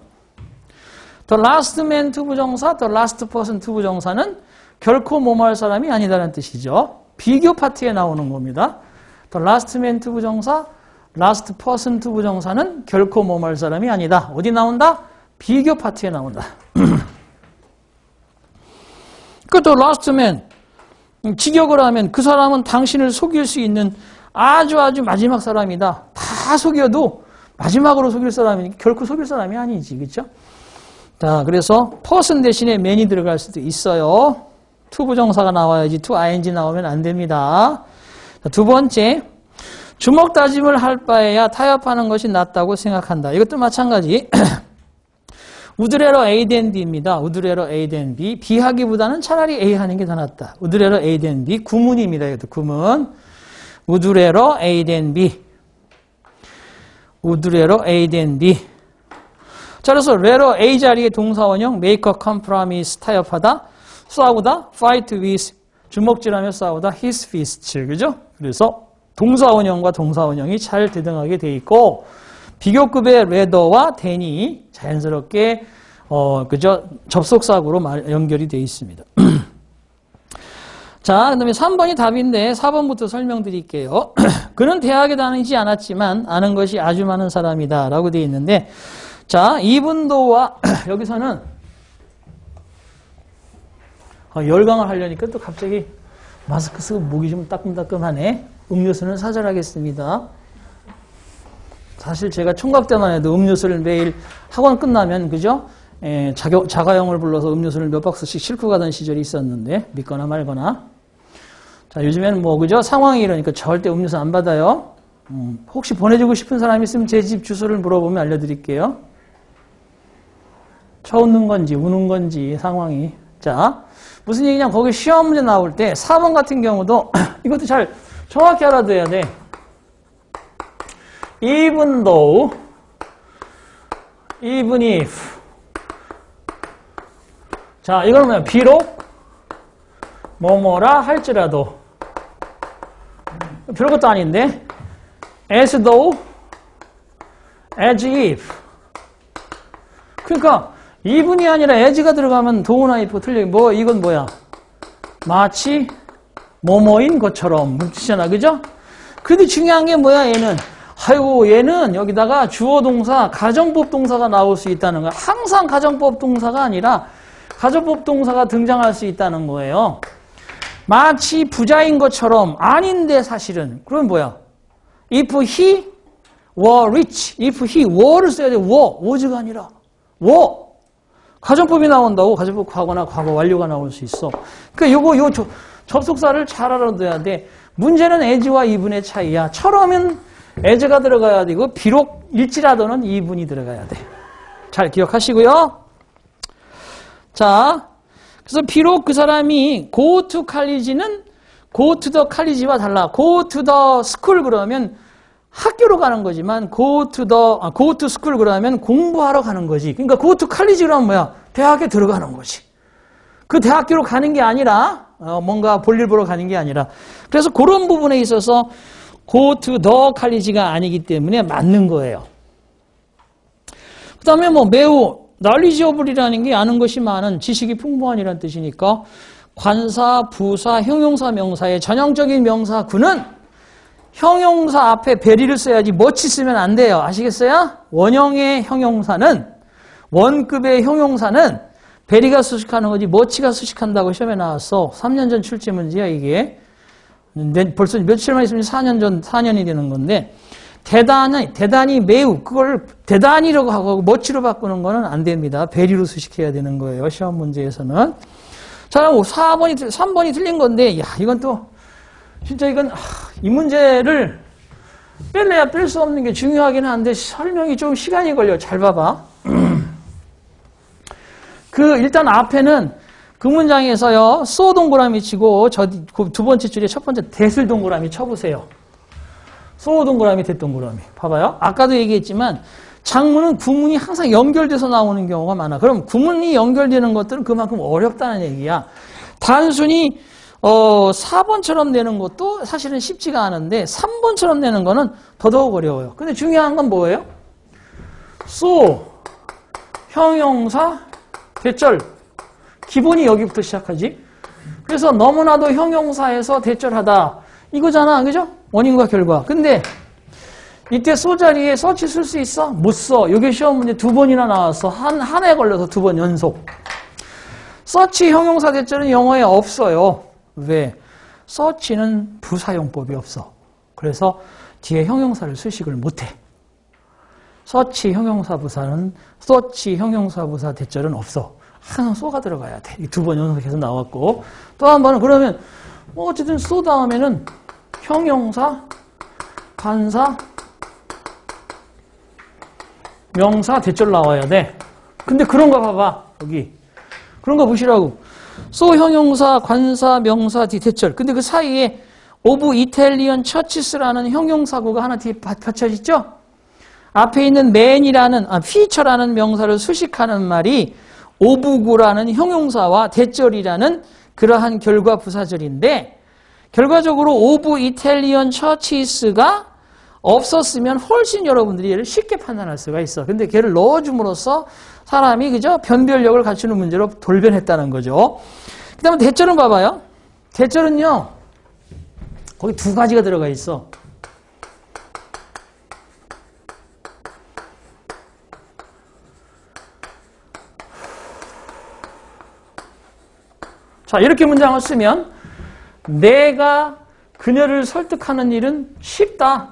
The last man 투부정사, the last person 투부정사는 결코 뭐뭐할 사람이 아니다라는 뜻이죠. 비교 파트에 나오는 겁니다. The last man 투부정사, last person 투부정사는 결코 뭐뭐할 사람이 아니다. 어디 나온다? 비교 파트에 나온다. 그 the last man 직역을 하면 그 사람은 당신을 속일 수 있는 아주 마지막 사람이다. 다 속여도 마지막으로 속일 사람이 결코 속일 사람이 아니지. 그렇죠? 자, 그래서 person 대신에 man이 들어갈 수도 있어요. 투부정사가 나와야지 to ing 나오면 안 됩니다. 자, 두 번째. 주먹 다짐을 할 바에야 타협하는 것이 낫다고 생각한다. 이것도 마찬가지. 우드레러 A 된 B입니다. 우드레러 A 된 B. B 하기보다는 차라리 A 하는 게 더 낫다. 우드레러 A 된 B. 구문입니다. 이것도 구문. 우드레러 A 된 B. 우드레러 A 된 B. 자, 그래서 레러 A 자리에 동사원형 make a compromise 타협하다. 싸우다. fight with. 주먹질하며 싸우다. his fists. 그죠? 그래서 동사원형과 동사원형이 잘 대등하게 돼 있고 비교급의 rather와 than이 자연스럽게 그죠? 접속사구로 연결이 돼 있습니다. 자, 그다음에 3번이 답인데 4번부터 설명드릴게요. 그는 대학에 다니지 않았지만 아는 것이 아주 많은 사람이다라고 돼 있는데 자, 이분도와 여기서는 열강을 하려니까 또 갑자기 마스크 쓰고 목이 좀 따끔따끔하네. 음료수는 사절하겠습니다. 사실 제가 총각 때만 해도 음료수를 매일 학원 끝나면 그죠? 자가용을 불러서 음료수를 몇 박스씩 싣고 가던 시절이 있었는데 믿거나 말거나. 자, 요즘에는 뭐 그죠? 상황이 이러니까 절대 음료수 안 받아요. 혹시 보내주고 싶은 사람 있으면 제 집 주소를 물어보면 알려드릴게요. 쳐 웃는 건지 우는 건지 상황이. 자, 무슨 얘기냐? 거기 시험 문제 나올 때 4번 같은 경우도 이것도 잘 정확히 알아둬야 돼. even though, even if. 자, 이건 뭐야? 비록 뭐뭐라 할지라도. 별것도 아닌데. as though, as if. 그러니까 even이 아니라 as가 들어가면 though나 if 틀려. 뭐 이건 뭐야? 마치 뭐뭐인 것처럼 묻히잖아. 그죠? 근데 중요한 게 뭐야, 얘는? 아이고, 얘는 여기다가 주어 동사, 가정법 동사가 나올 수 있다는 거야. 항상 가정법 동사가 아니라 가정법 동사가 등장할 수 있다는 거예요. 마치 부자인 것처럼 아닌데 사실은. 그럼 뭐야? If he were rich. If he were를 써야 돼. was가 아니라 were. 가정법이 나온다고 가정법 과거나 과거 완료가 나올 수 있어. 그러니까 요 접속사를 잘 알아둬야 돼. 문제는 as와 even의 차이야. 처럼은 as가 들어가야 되고 비록 일지라도는 even이 들어가야 돼. 잘 기억하시고요. 자, 그래서 비록 그 사람이 go to college는 go to the college와 달라. go to the school 그러면 학교로 가는 거지만 go to school 그러면 공부하러 가는 거지. 그러니까 go to college 그러면 뭐야? 대학에 들어가는 거지. 그 대학교로 가는 게 아니라 뭔가 볼일 보러 가는 게 아니라 그래서 그런 부분에 있어서 go to the college가 아니기 때문에 맞는 거예요. 그 다음에 뭐 매우 knowledgeable이라는 게 아는 것이 많은 지식이 풍부한이라는 뜻이니까 관사, 부사, 형용사, 명사의 전형적인 명사구는 형용사 앞에 베리를 써야지 much 쓰면 안 돼요. 아시겠어요? 원형의 형용사는 원급의 형용사는 베리가 수식하는 거지 much가 수식한다고 시험에 나왔어. 3년 전 출제 문제야 이게. 벌써 며칠만 있으면 4년이 되는 건데 대단히 매우 그걸 대단히라고 하고 much로 바꾸는 거는 안 됩니다. 베리로 수식해야 되는 거예요. 시험 문제에서는. 자, 3번이 틀린 건데 야 이건 또 진짜 이건 이 문제를 뺄래야 뺄 수 없는 게 중요하긴 한데 설명이 좀 시간이 걸려. 잘 봐봐. 일단 앞에는 그 문장에서요, so 동그라미 치고, 두 번째 줄에 첫 번째 that을 동그라미 쳐보세요. so 동그라미, that 동그라미. 봐봐요. 아까도 얘기했지만, 장문은 구문이 항상 연결돼서 나오는 경우가 많아. 그럼 구문이 연결되는 것들은 그만큼 어렵다는 얘기야. 단순히, 4번처럼 내는 것도 사실은 쉽지가 않은데, 3번처럼 내는 거는 더더욱 어려워요. 근데 중요한 건 뭐예요? so, 형용사, 대절. 기본이 여기부터 시작하지. 그래서 너무나도 형용사에서 대절하다. 이거잖아. 그죠? 원인과 결과. 근데 이때 so 자리에 such 쓸 수 있어? 못 써. 이게 시험 문제 2번이나 나왔어. 한 해 걸려서 2번 연속. such 형용사 대절은 영어에 없어요. 왜? such는 부사용법이 없어. 그래서 뒤에 형용사를 수식을 못해. such 형용사 부사는 such 형용사 부사 대절은 없어. 항상 so가 들어가야 돼. 2번 연속해서 나왔고. 또 한 번은 그러면 어쨌든 so 다음에는 형용사, 관사, 명사, 대절 나와야 돼. 근데 그런 거 봐봐. 여기. 그런 거 보시라고. so 형용사, 관사, 명사, 대절. 근데 그 사이에 of Italian churches라는 형용사구가 하나 뒤에 받쳐있죠? 앞에 있는 man이라는, feature라는 명사를 수식하는 말이 of구라는 형용사와 대절이라는 그러한 결과 부사절인데, 결과적으로 of Italian churches가 없었으면 훨씬 여러분들이 얘를 쉽게 판단할 수가 있어. 근데 걔를 넣어줌으로써 사람이 그저 변별력을 갖추는 문제로 돌변했다는 거죠. 그 다음에 대절은 봐봐요. 대절은요, 거기 두 가지가 들어가 있어. 자, 이렇게 문장을 쓰면 내가 그녀를 설득하는 일은 쉽다.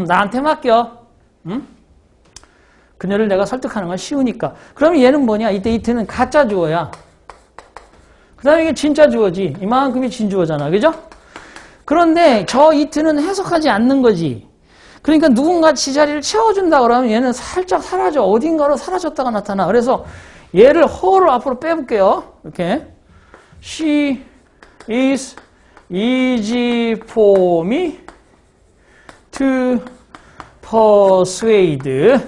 나한테 맡겨. 그녀를 내가 설득하는 건 쉬우니까. 그러면 얘는 뭐냐? 이때 이트는 가짜 주어야. 그 다음에 이게 진짜 주어지. 이만큼이 진주어잖아. 그죠? 그런데 저 이트는 해석하지 않는 거지. 그러니까 누군가 지자리를 채워준다 그러면 얘는 살짝 사라져. 어딘가로 사라졌다가 나타나. 그래서 얘를 허를 앞으로 빼볼게요. 이렇게. She is easy for me to persuade.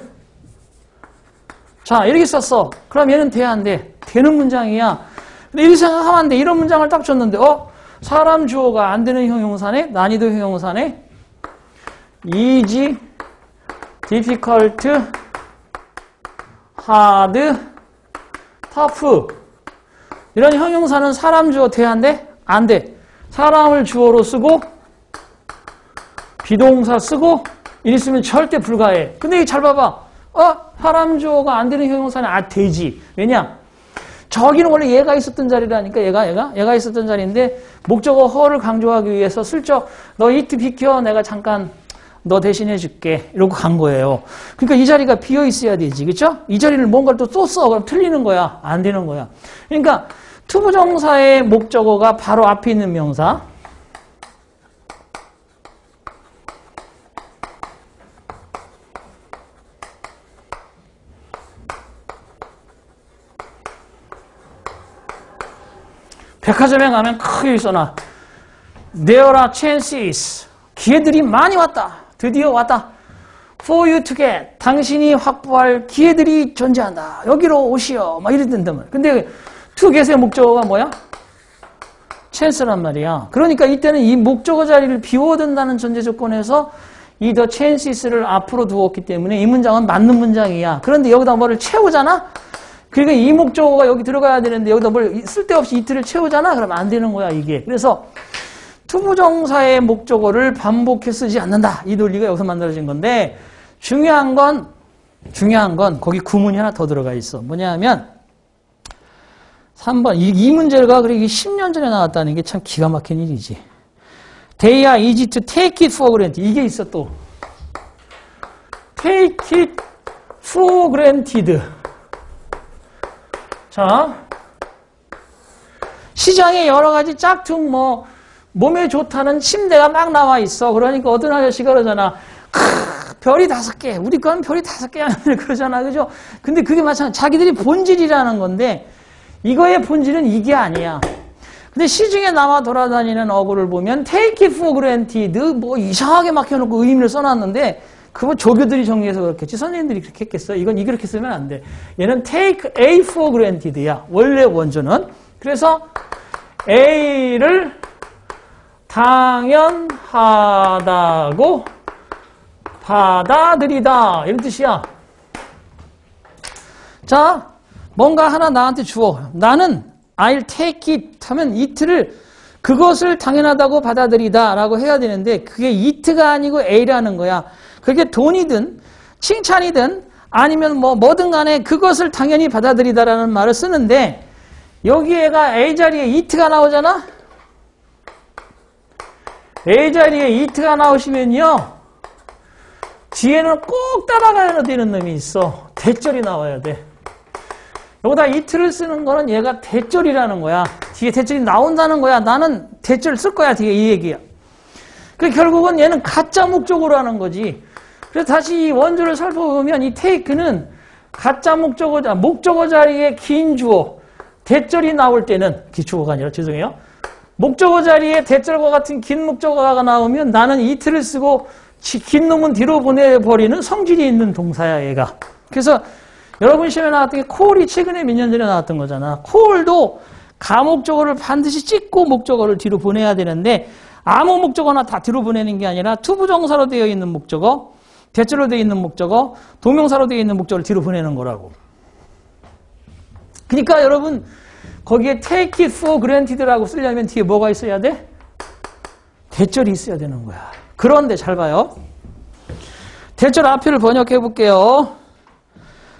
자, 이렇게 썼어. 그럼 얘는 돼야 안 돼? 되는 문장이야. 근데 이렇게 생각하면 안 돼. 이런 문장을 딱 줬는데, 사람 주어가 안 되는 형용사네? 난이도 형용사네? easy, difficult, hard, tough. 이런 형용사는 사람 주어 돼야 안 돼? 안 돼. 사람을 주어로 쓰고 비동사 쓰고 이리 쓰면 절대 불가해. 근데 잘 봐봐. 사람 주어가 안 되는 형용사는 되지. 왜냐? 저기는 원래 얘가 있었던 자리라니까. 얘가 있었던 자리인데 목적어 허를 강조하기 위해서 슬쩍 너 이트 비켜. 내가 잠깐 너 대신해 줄게. 이러고 간 거예요. 그러니까 이 자리가 비어 있어야 되지. 그렇죠? 이 자리를 뭔가를 또 써. 그럼 틀리는 거야. 안 되는 거야. 그러니까 투부정사의 목적어가 바로 앞에 있는 명사. 백화점에 가면 크게 써놔. There are chances. 기회들이 많이 왔다. 드디어 왔다. For you to get. 당신이 확보할 기회들이 존재한다. 여기로 오시오. 막 이랬단 말이야. 근데 to get의 목적어가 뭐야? chance란 말이야. 그러니까 이때는 이 목적어 자리를 비워둔다는 전제 조건에서 이 the chances를 앞으로 두었기 때문에 이 문장은 맞는 문장이야. 그런데 여기다 뭐를 채우잖아? 그러니까 이 목적어가 여기 들어가야 되는데 여기다 뭘 쓸데없이 이틀을 채우잖아? 그러면 안 되는 거야, 이게. 그래서 투부정사의 목적어를 반복해 쓰지 않는다. 이 논리가 여기서 만들어진 건데 중요한 건 거기 구문이 하나 더 들어가 있어. 뭐냐 하면 3번. 이 문제가 그래 10년 전에 나왔다는 게 참 기가 막힌 일이지. They are easy to take it for granted. 이게 있어 또. Take it for granted. 자, 시장에 여러 가지 짝퉁 몸에 좋다는 침대가 막 나와 있어. 그러니까 어떤 아저씨가 그러잖아. 별이 5개. 우리 거는 별이 5개. 그러잖아. 그죠? 근데 그게 마찬가지. 자기들이 본질이라는 건데 이거의 본질은 이게 아니야. 근데 시중에 나와 돌아다니는 어구를 보면 take it for granted 이상하게 막 해놓고 의미를 써놨는데 그거 조교들이 정리해서 그렇겠지. 선생님들이 그렇게 했겠어. 이건 이렇게 쓰면 안 돼. 얘는 take A for granted야. 원래 원조는. 그래서 A를 당연하다고 받아들이다. 이런 뜻이야. 자, 뭔가 하나 나한테 주어. 나는 I'll take it 하면 it를 그것을 당연하다고 받아들이다 라고 해야 되는데 그게 it가 아니고 A라는 거야. 그게 돈이든 칭찬이든 아니면 뭐든 간에 그것을 당연히 받아들이다라는 말을 쓰는데 여기에가 A 자리에 it가 나오잖아? A 자리에 it가 나오시면요. 뒤에는 꼭 따라가야 되는 놈이 있어. 대절이 나와야 돼. 여기다 it를 쓰는 거는 얘가 대절이라는 거야. 뒤에 대절이 나온다는 거야. 나는 대절 쓸 거야. 뒤에 이 얘기야. 그 결국은 얘는 가짜 목적어로 하는 거지. 그래서 다시 이 원조를 살펴보면 이 take는 가짜 목적어 자리에 긴 주어, 대절이 나올 때는, 기초어가 아니라 죄송해요. 목적어 자리에 대절과 같은 긴 목적어가 나오면 나는 it를 쓰고 긴 놈은 뒤로 보내버리는 성질이 있는 동사야, 얘가. 그래서 여러분 시험에 나왔던 게 콜이 최근에 몇 년 전에 나왔던 거잖아. 콜도 가목적어를 반드시 찍고 목적어를 뒤로 보내야 되는데 아무 목적어나 다 뒤로 보내는 게 아니라 투부정사로 되어 있는 목적어, 대절로 되어 있는 목적어, 동명사로 되어 있는 목적어를 뒤로 보내는 거라고. 그러니까 여러분 거기에 take it for granted라고 쓰려면 뒤에 뭐가 있어야 돼? 대절이 있어야 되는 거야. 그런데 잘 봐요. 대절 앞을 번역해 볼게요.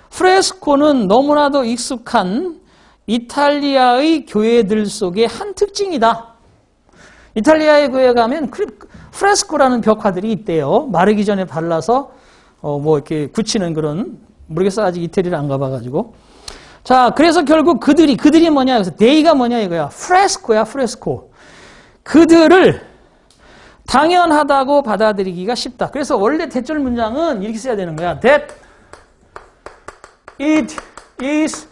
프레스코는 너무나도 익숙한 이탈리아의 교회들 속의 한 특징이다. 이탈리아의 교회 가면 프레스코라는 벽화들이 있대요. 마르기 전에 발라서 이렇게 굳히는 그런, 모르겠어. 아직 이태리를 안 가봐가지고. 자, 그래서 결국 그들이 뭐냐? 그래서 they가 뭐냐 이거야. 프레스코야, 프레스코. 그들을 당연하다고 받아들이기가 쉽다. 그래서 원래 대절 문장은 이렇게 써야 되는 거야. That it is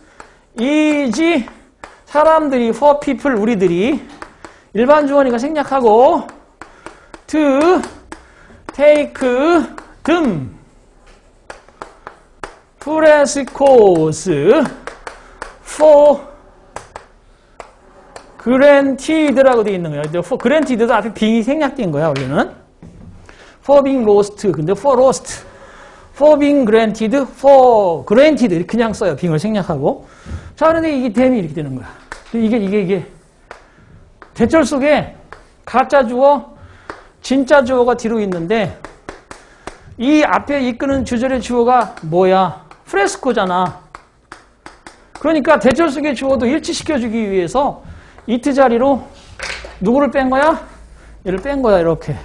easy. 사람들이, for people, 우리들이 일반 주어니까 생략하고 to take them frescoes for granted라고 되어 있는 거야. for granted도 앞에 being이 생략된 거야, 원래는. for being lost. 근데 for lost. for being granted, for granted. 그냥 써요. being을 생략하고. 자, 그런데 이게 댐이 이렇게 되는 거야. 이게. 대절 속에 가짜 주어, 진짜 주어가 뒤로 있는데 이 앞에 이끄는 주절의 주어가 뭐야? 프레스코잖아. 그러니까 대절 속의 주어도 일치시켜주기 위해서 it 자리로 누구를 뺀 거야? 얘를 뺀 거야, 이렇게.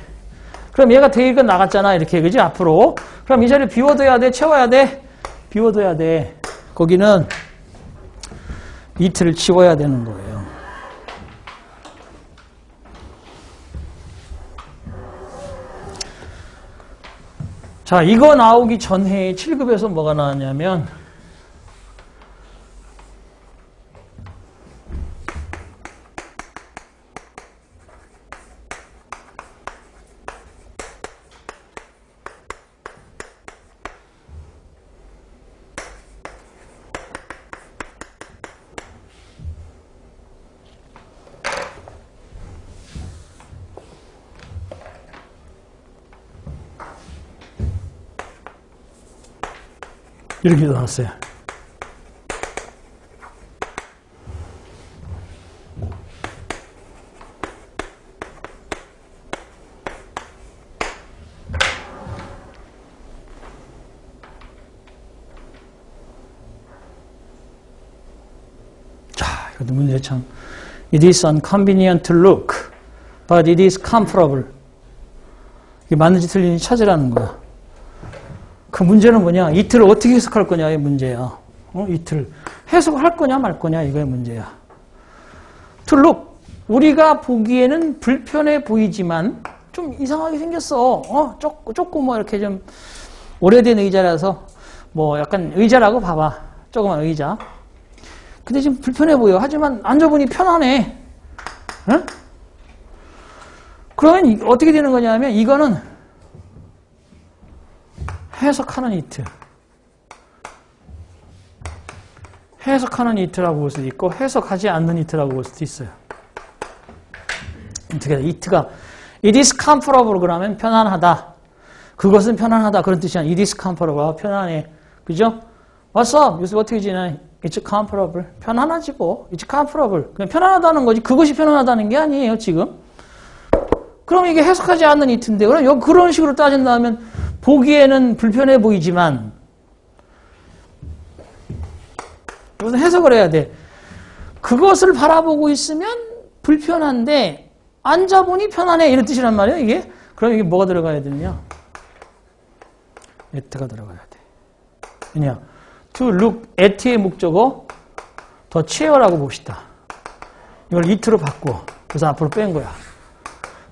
그럼 얘가 대입은 나갔잖아, 이렇게. 그지? 앞으로. 그럼 이 자리 비워둬야 돼? 채워야 돼? 비워둬야 돼. 거기는 it를 치워야 되는 거예요. 자, 이거 나오기 전에 7급에서 뭐가 나왔냐면 이렇게 나왔어요. 이것도 문제 참. It is inconvenient to look, but it is comfortable. 이게 맞는지 틀린지 찾으라는 거야. 그 문제는 뭐냐? 이틀을 어떻게 해석할 거냐의 문제야. 이틀. 해석을 할 거냐 말 거냐 이거의 문제야. To look. 우리가 보기에는 불편해 보이지만 좀 이상하게 생겼어. 조금 뭐 이렇게 좀 오래된 의자라서 뭐 약간 의자라고 봐봐. 조그만 의자. 근데 지금 불편해 보여. 하지만 앉아보니 편하네. 응? 그러면 어떻게 되는 거냐면 이거는 해석하는 이트. 해석하는 이트라고 볼 수도 있고 해석하지 않는 이트라고 볼 수도 있어요. 어떻게 돼? 이트가 it is comfortable 그러면 편안하다. 그것은 편안하다. 그런 뜻이 아니라 it is comfortable. 편안해. 그죠? What's up? 요새 어떻게 지내? It's comfortable. 편안하지 뭐. It's comfortable. 그냥 편안하다는 거지. 그것이 편안하다는 게 아니에요, 지금. 그럼 이게 해석하지 않는 이트인데, 그럼 그런 식으로 따진다면 보기에는 불편해 보이지만 이것은 해석을 해야 돼. 그것을 바라보고 있으면 불편한데 앉아보니 편안해. 이런 뜻이란 말이에요, 이게. 그럼 이게 뭐가 들어가야 되느냐? at가 들어가야 돼. 왜냐? to look at의 목적어 더 chair라고 봅시다. 이걸 it로 바꿔. 그래서 앞으로 뺀 거야.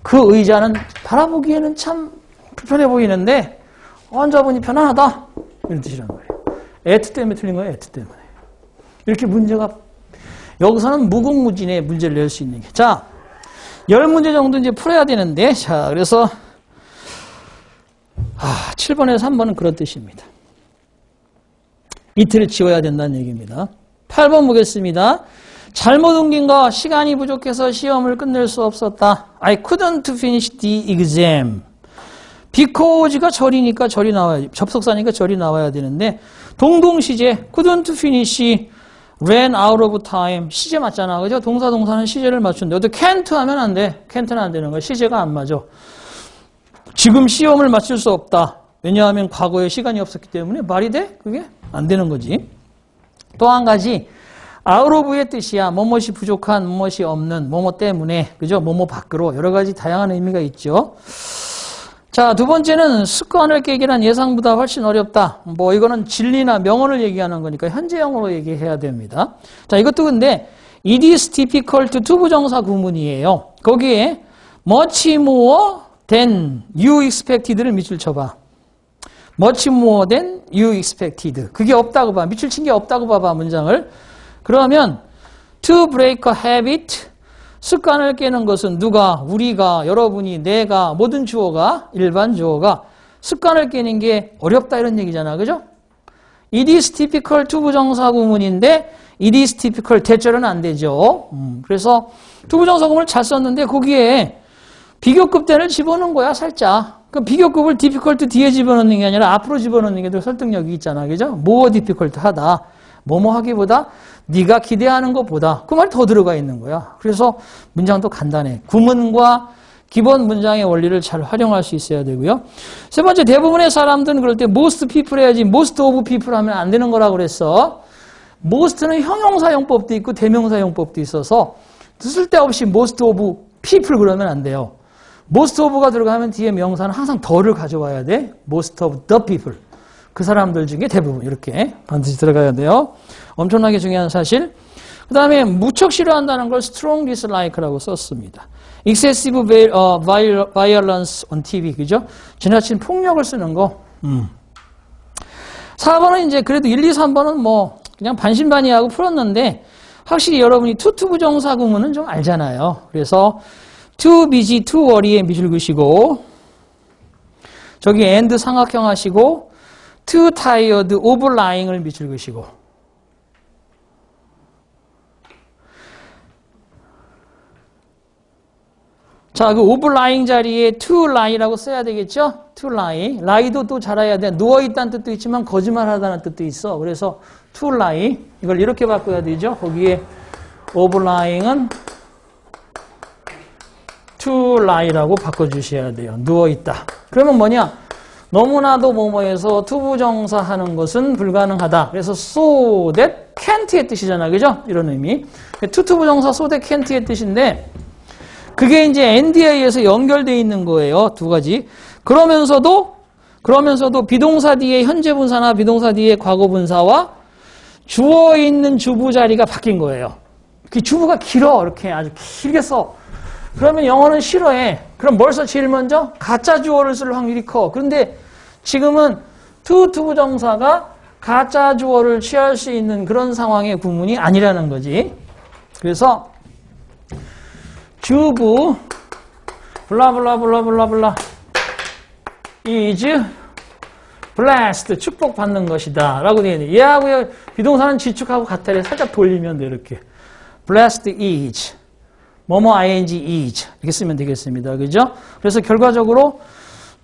그 의자는 바라보기에는 참 불편해 보이는데 앉아보니 편안하다. 이런 뜻이란 말이에요. at 때문에 틀린 거예요. at 때문에. 이렇게 문제가 여기서는 무궁무진의 문제를 낼 수 있는 게. 자, 10문제 정도 이제 풀어야 되는데 자, 그래서 7번에서 3번은 그런 뜻입니다. 이틀을 지워야 된다는 얘기입니다. 8번 보겠습니다. 잘못 옮긴 거 시간이 부족해서 시험을 끝낼 수 없었다. I couldn't finish the exam. because가 절이니까 절이 나와야 접속사니까 절이 나와야 되는데 동동시제 couldn't finish ran out of time. 시제 맞잖아. 그죠? 동사는 시제를 맞춘대. 어떻게 can't 하면 안 돼. can't는 안 되는 거야. 시제가 안 맞아. 지금 시험을 마칠 수 없다. 왜냐하면 과거에 시간이 없었기 때문에 말이 돼? 그게 안 되는 거지. 또 한 가지 out of의 뜻이야. 뭐뭇이 부족한, 뭐뭇이 없는, 뭐뭐 때문에, 그죠? 뭐뭐 밖으로 여러 가지 다양한 의미가 있죠. 자, 두 번째는 습관을 깨기란 예상보다 훨씬 어렵다. 뭐 이거는 진리나 명언을 얘기하는 거니까 현재형으로 얘기해야 됩니다. 자, 이것도 근데 it is difficult to 부정사 구문이에요. 거기에 much more than you expected를 밑줄 쳐봐. much more than you expected. 그게 없다고 봐. 밑줄 친 게 없다고 봐봐, 문장을. 그러면 to break a habit, 습관을 깨는 것은 누가, 우리가, 여러분이, 내가, 모든 주어가, 일반 주어가 습관을 깨는 게 어렵다 이런 얘기잖아. 그죠? it is difficult to 부정사 구문인데 it is difficult 대절은 안 되죠. 그래서 to 부정사 구문을 잘 썼는데 거기에 비교급대를 집어넣은 거야, 살짝. 그 비교급을 difficult 뒤에 집어넣는 게 아니라 앞으로 집어넣는 게 더 설득력이 있잖아. 그죠? more difficult 하다. 뭐뭐 하기보다 네가 기대하는 것보다 그 말이 더 들어가 있는 거야. 그래서 문장도 간단해. 구문과 기본 문장의 원리를 잘 활용할 수 있어야 되고요. 세 번째, 대부분의 사람들은 그럴 때 most people 해야지 most of people 하면 안 되는 거라고 그랬어. most는 형용사용법도 있고 대명사용법도 있어서 쓸데없이 most of people 그러면 안 돼요. most of가 들어가면 뒤에 명사는 항상 더를 가져와야 돼. most of the people. 그 사람들 중에 대부분 이렇게 반드시 들어가야 돼요. 엄청나게 중요한 사실. 그 다음에 무척 싫어한다는 걸 strong dislike라고 썼습니다. excessive violence on TV, 그죠? 지나친 폭력을 쓰는 거. 4번은 이제 그래도 1, 2, 3번은 뭐 그냥 반신반의하고 풀었는데 확실히 여러분이 to 부정사 구문은 좀 알잖아요. 그래서 too busy, too worry에 밑줄 그시고 저기 and 삼각형 하시고 too tired, overlying을 밑줄 그시고 자, 그 of lying 자리에 to lie라고 써야 되겠죠? to lie. lie도 또 잘 알아야 돼. 누워있다는 뜻도 있지만 거짓말하다는 뜻도 있어. 그래서 to lie. 이걸 이렇게 바꿔야 되죠? 거기에 of lying은 to lie라고 바꿔주셔야 돼요. 누워있다. 그러면 뭐냐? 너무나도 뭐뭐해서 투부정사 하는 것은 불가능하다. 그래서 so that can't의 뜻이잖아. 그죠? 이런 의미. 투부정사 so that can't의 뜻인데 그게 이제 and에 의해서 연결되어 있는 거예요. 두 가지. 그러면서도 비동사 뒤에 현재 분사나 비동사 뒤에 과거 분사와 주어 있는 주부 자리가 바뀐 거예요. 그 주부가 길어. 이렇게 아주 길게 써. 그러면 영어는 싫어해. 그럼 뭘 써? 제일 먼저? 가짜 주어를 쓸 확률이 커. 그런데 지금은 투부정사가 가짜 주어를 취할 수 있는 그런 상황의 구문이 아니라는 거지. 그래서 주부 블라블라블라블라블라 is blessed 축복받는 것이다 라고 되어 있는데 얘하고 비동사는 지축하고 같아요. 살짝 돌리면 돼. 이렇게 blessed is 뭐뭐 ing is 이렇게 쓰면 되겠습니다. 그죠? 그래서 결과적으로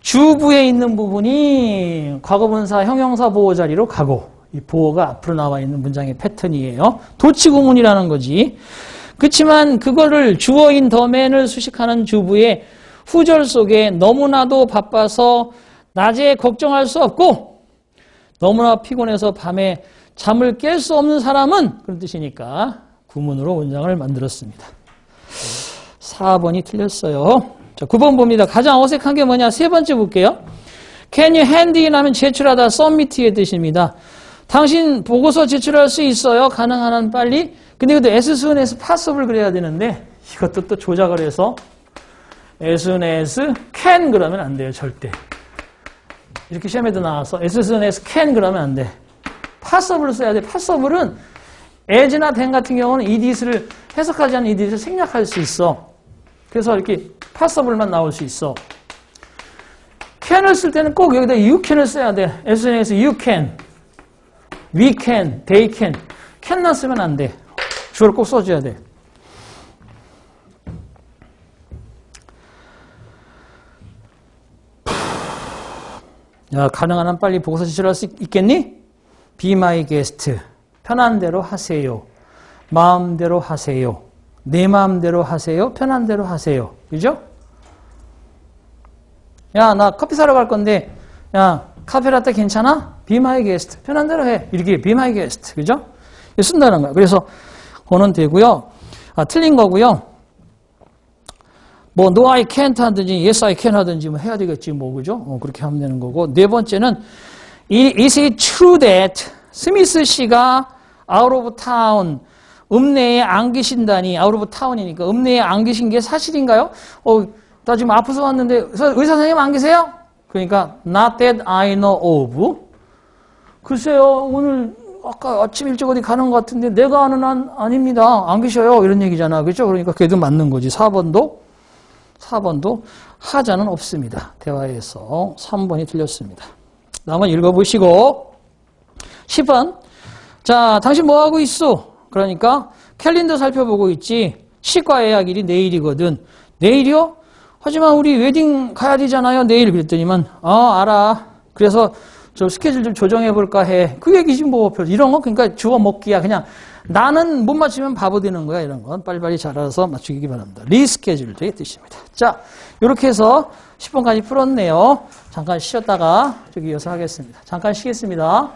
주부에 있는 부분이 과거분사 형용사 보호 자리로 가고 이 보호가 앞으로 나와 있는 문장의 패턴이에요. 도치구문이라는 거지. 그렇지만 그거를 주어인 더맨을 수식하는 주부의 후절 속에 너무나도 바빠서 낮에 걱정할 수 없고 너무나 피곤해서 밤에 잠을 깰 수 없는 사람은 그런 뜻이니까 구문으로 문장을 만들었습니다. 4번이 틀렸어요. 자, 9번 봅니다. 가장 어색한 게 뭐냐? 세 번째 볼게요. Can you hand in 하면 제출하다, submit의 뜻입니다. 당신 보고서 제출할 수 있어요? 가능한 한 빨리? 근데 그래도 as soon as possible 그래야 되는데 이것도 또 조작을 해서 as soon as can 그러면 안 돼요. 절대. 이렇게 시험에도 나와서 as soon as can 그러면 안 돼. possible 써야 돼. possible은 as나 then 같은 경우는 edit를 해석하지 않은 edit을 생략할 수 있어. 그래서 이렇게 passable만 나올 수 있어. can을 쓸 때는 꼭 여기다 you can을 써야 돼. as soon as you can, we can, they can. can만 쓰면 안 돼. 주어를 꼭 써줘야 돼. 야, 가능한 한 빨리 보고서 제출할 수 있겠니? Be my guest. 편한 대로 하세요. 마음대로 하세요. 내 마음대로 하세요. 편한 대로 하세요. 그죠? 야, 나 커피 사러 갈 건데, 야, 카페라떼 괜찮아? Be my guest. 편한 대로 해. 이렇게 be my guest. 그죠? 이거 쓴다는 거야. 그래서, 그거는 되고요. 틀린 거고요. 뭐, no, I can't 하든지, yes, I can 하든지, 뭐, 해야 되겠지, 뭐, 그죠? 그렇게 하면 되는 거고. 네 번째는, is it true that 스미스 씨가 out of town, 읍내에 안 계신다니, out of town이니까 읍내에 안 계신 게 사실인가요? 나 지금 아파서 왔는데 의사 선생님 안 계세요? 그러니까 not that I know of. 글쎄요, 오늘 아까 아침 일찍 어디 가는 것 같은데 내가 아는 한 아닙니다. 안 계셔요. 이런 얘기잖아. 그렇죠? 그러니까 걔도 맞는 거지. 4번도 하자는 없습니다. 대화에서 3번이 틀렸습니다. 한번 읽어보시고 10번. 자, 당신 뭐 하고 있어? 그러니까 캘린더 살펴보고 있지. 치과 예약일이 내일이거든. 내일이요? 하지만 우리 웨딩 가야 되잖아요. 내일. 그랬더니만 알아. 그래서 저 스케줄 좀 조정해 볼까 해. 그 얘기지 뭐. 이런 거 그러니까 주워 먹기야. 그냥 나는 못 맞추면 바보 되는 거야. 이런 건 빨리빨리 잘 알아서 맞추기 바랍니다. 리스케줄의 뜻입니다. 자, 이렇게 해서 10번까지 풀었네요. 잠깐 쉬었다가 저기 이어서 하겠습니다. 잠깐 쉬겠습니다.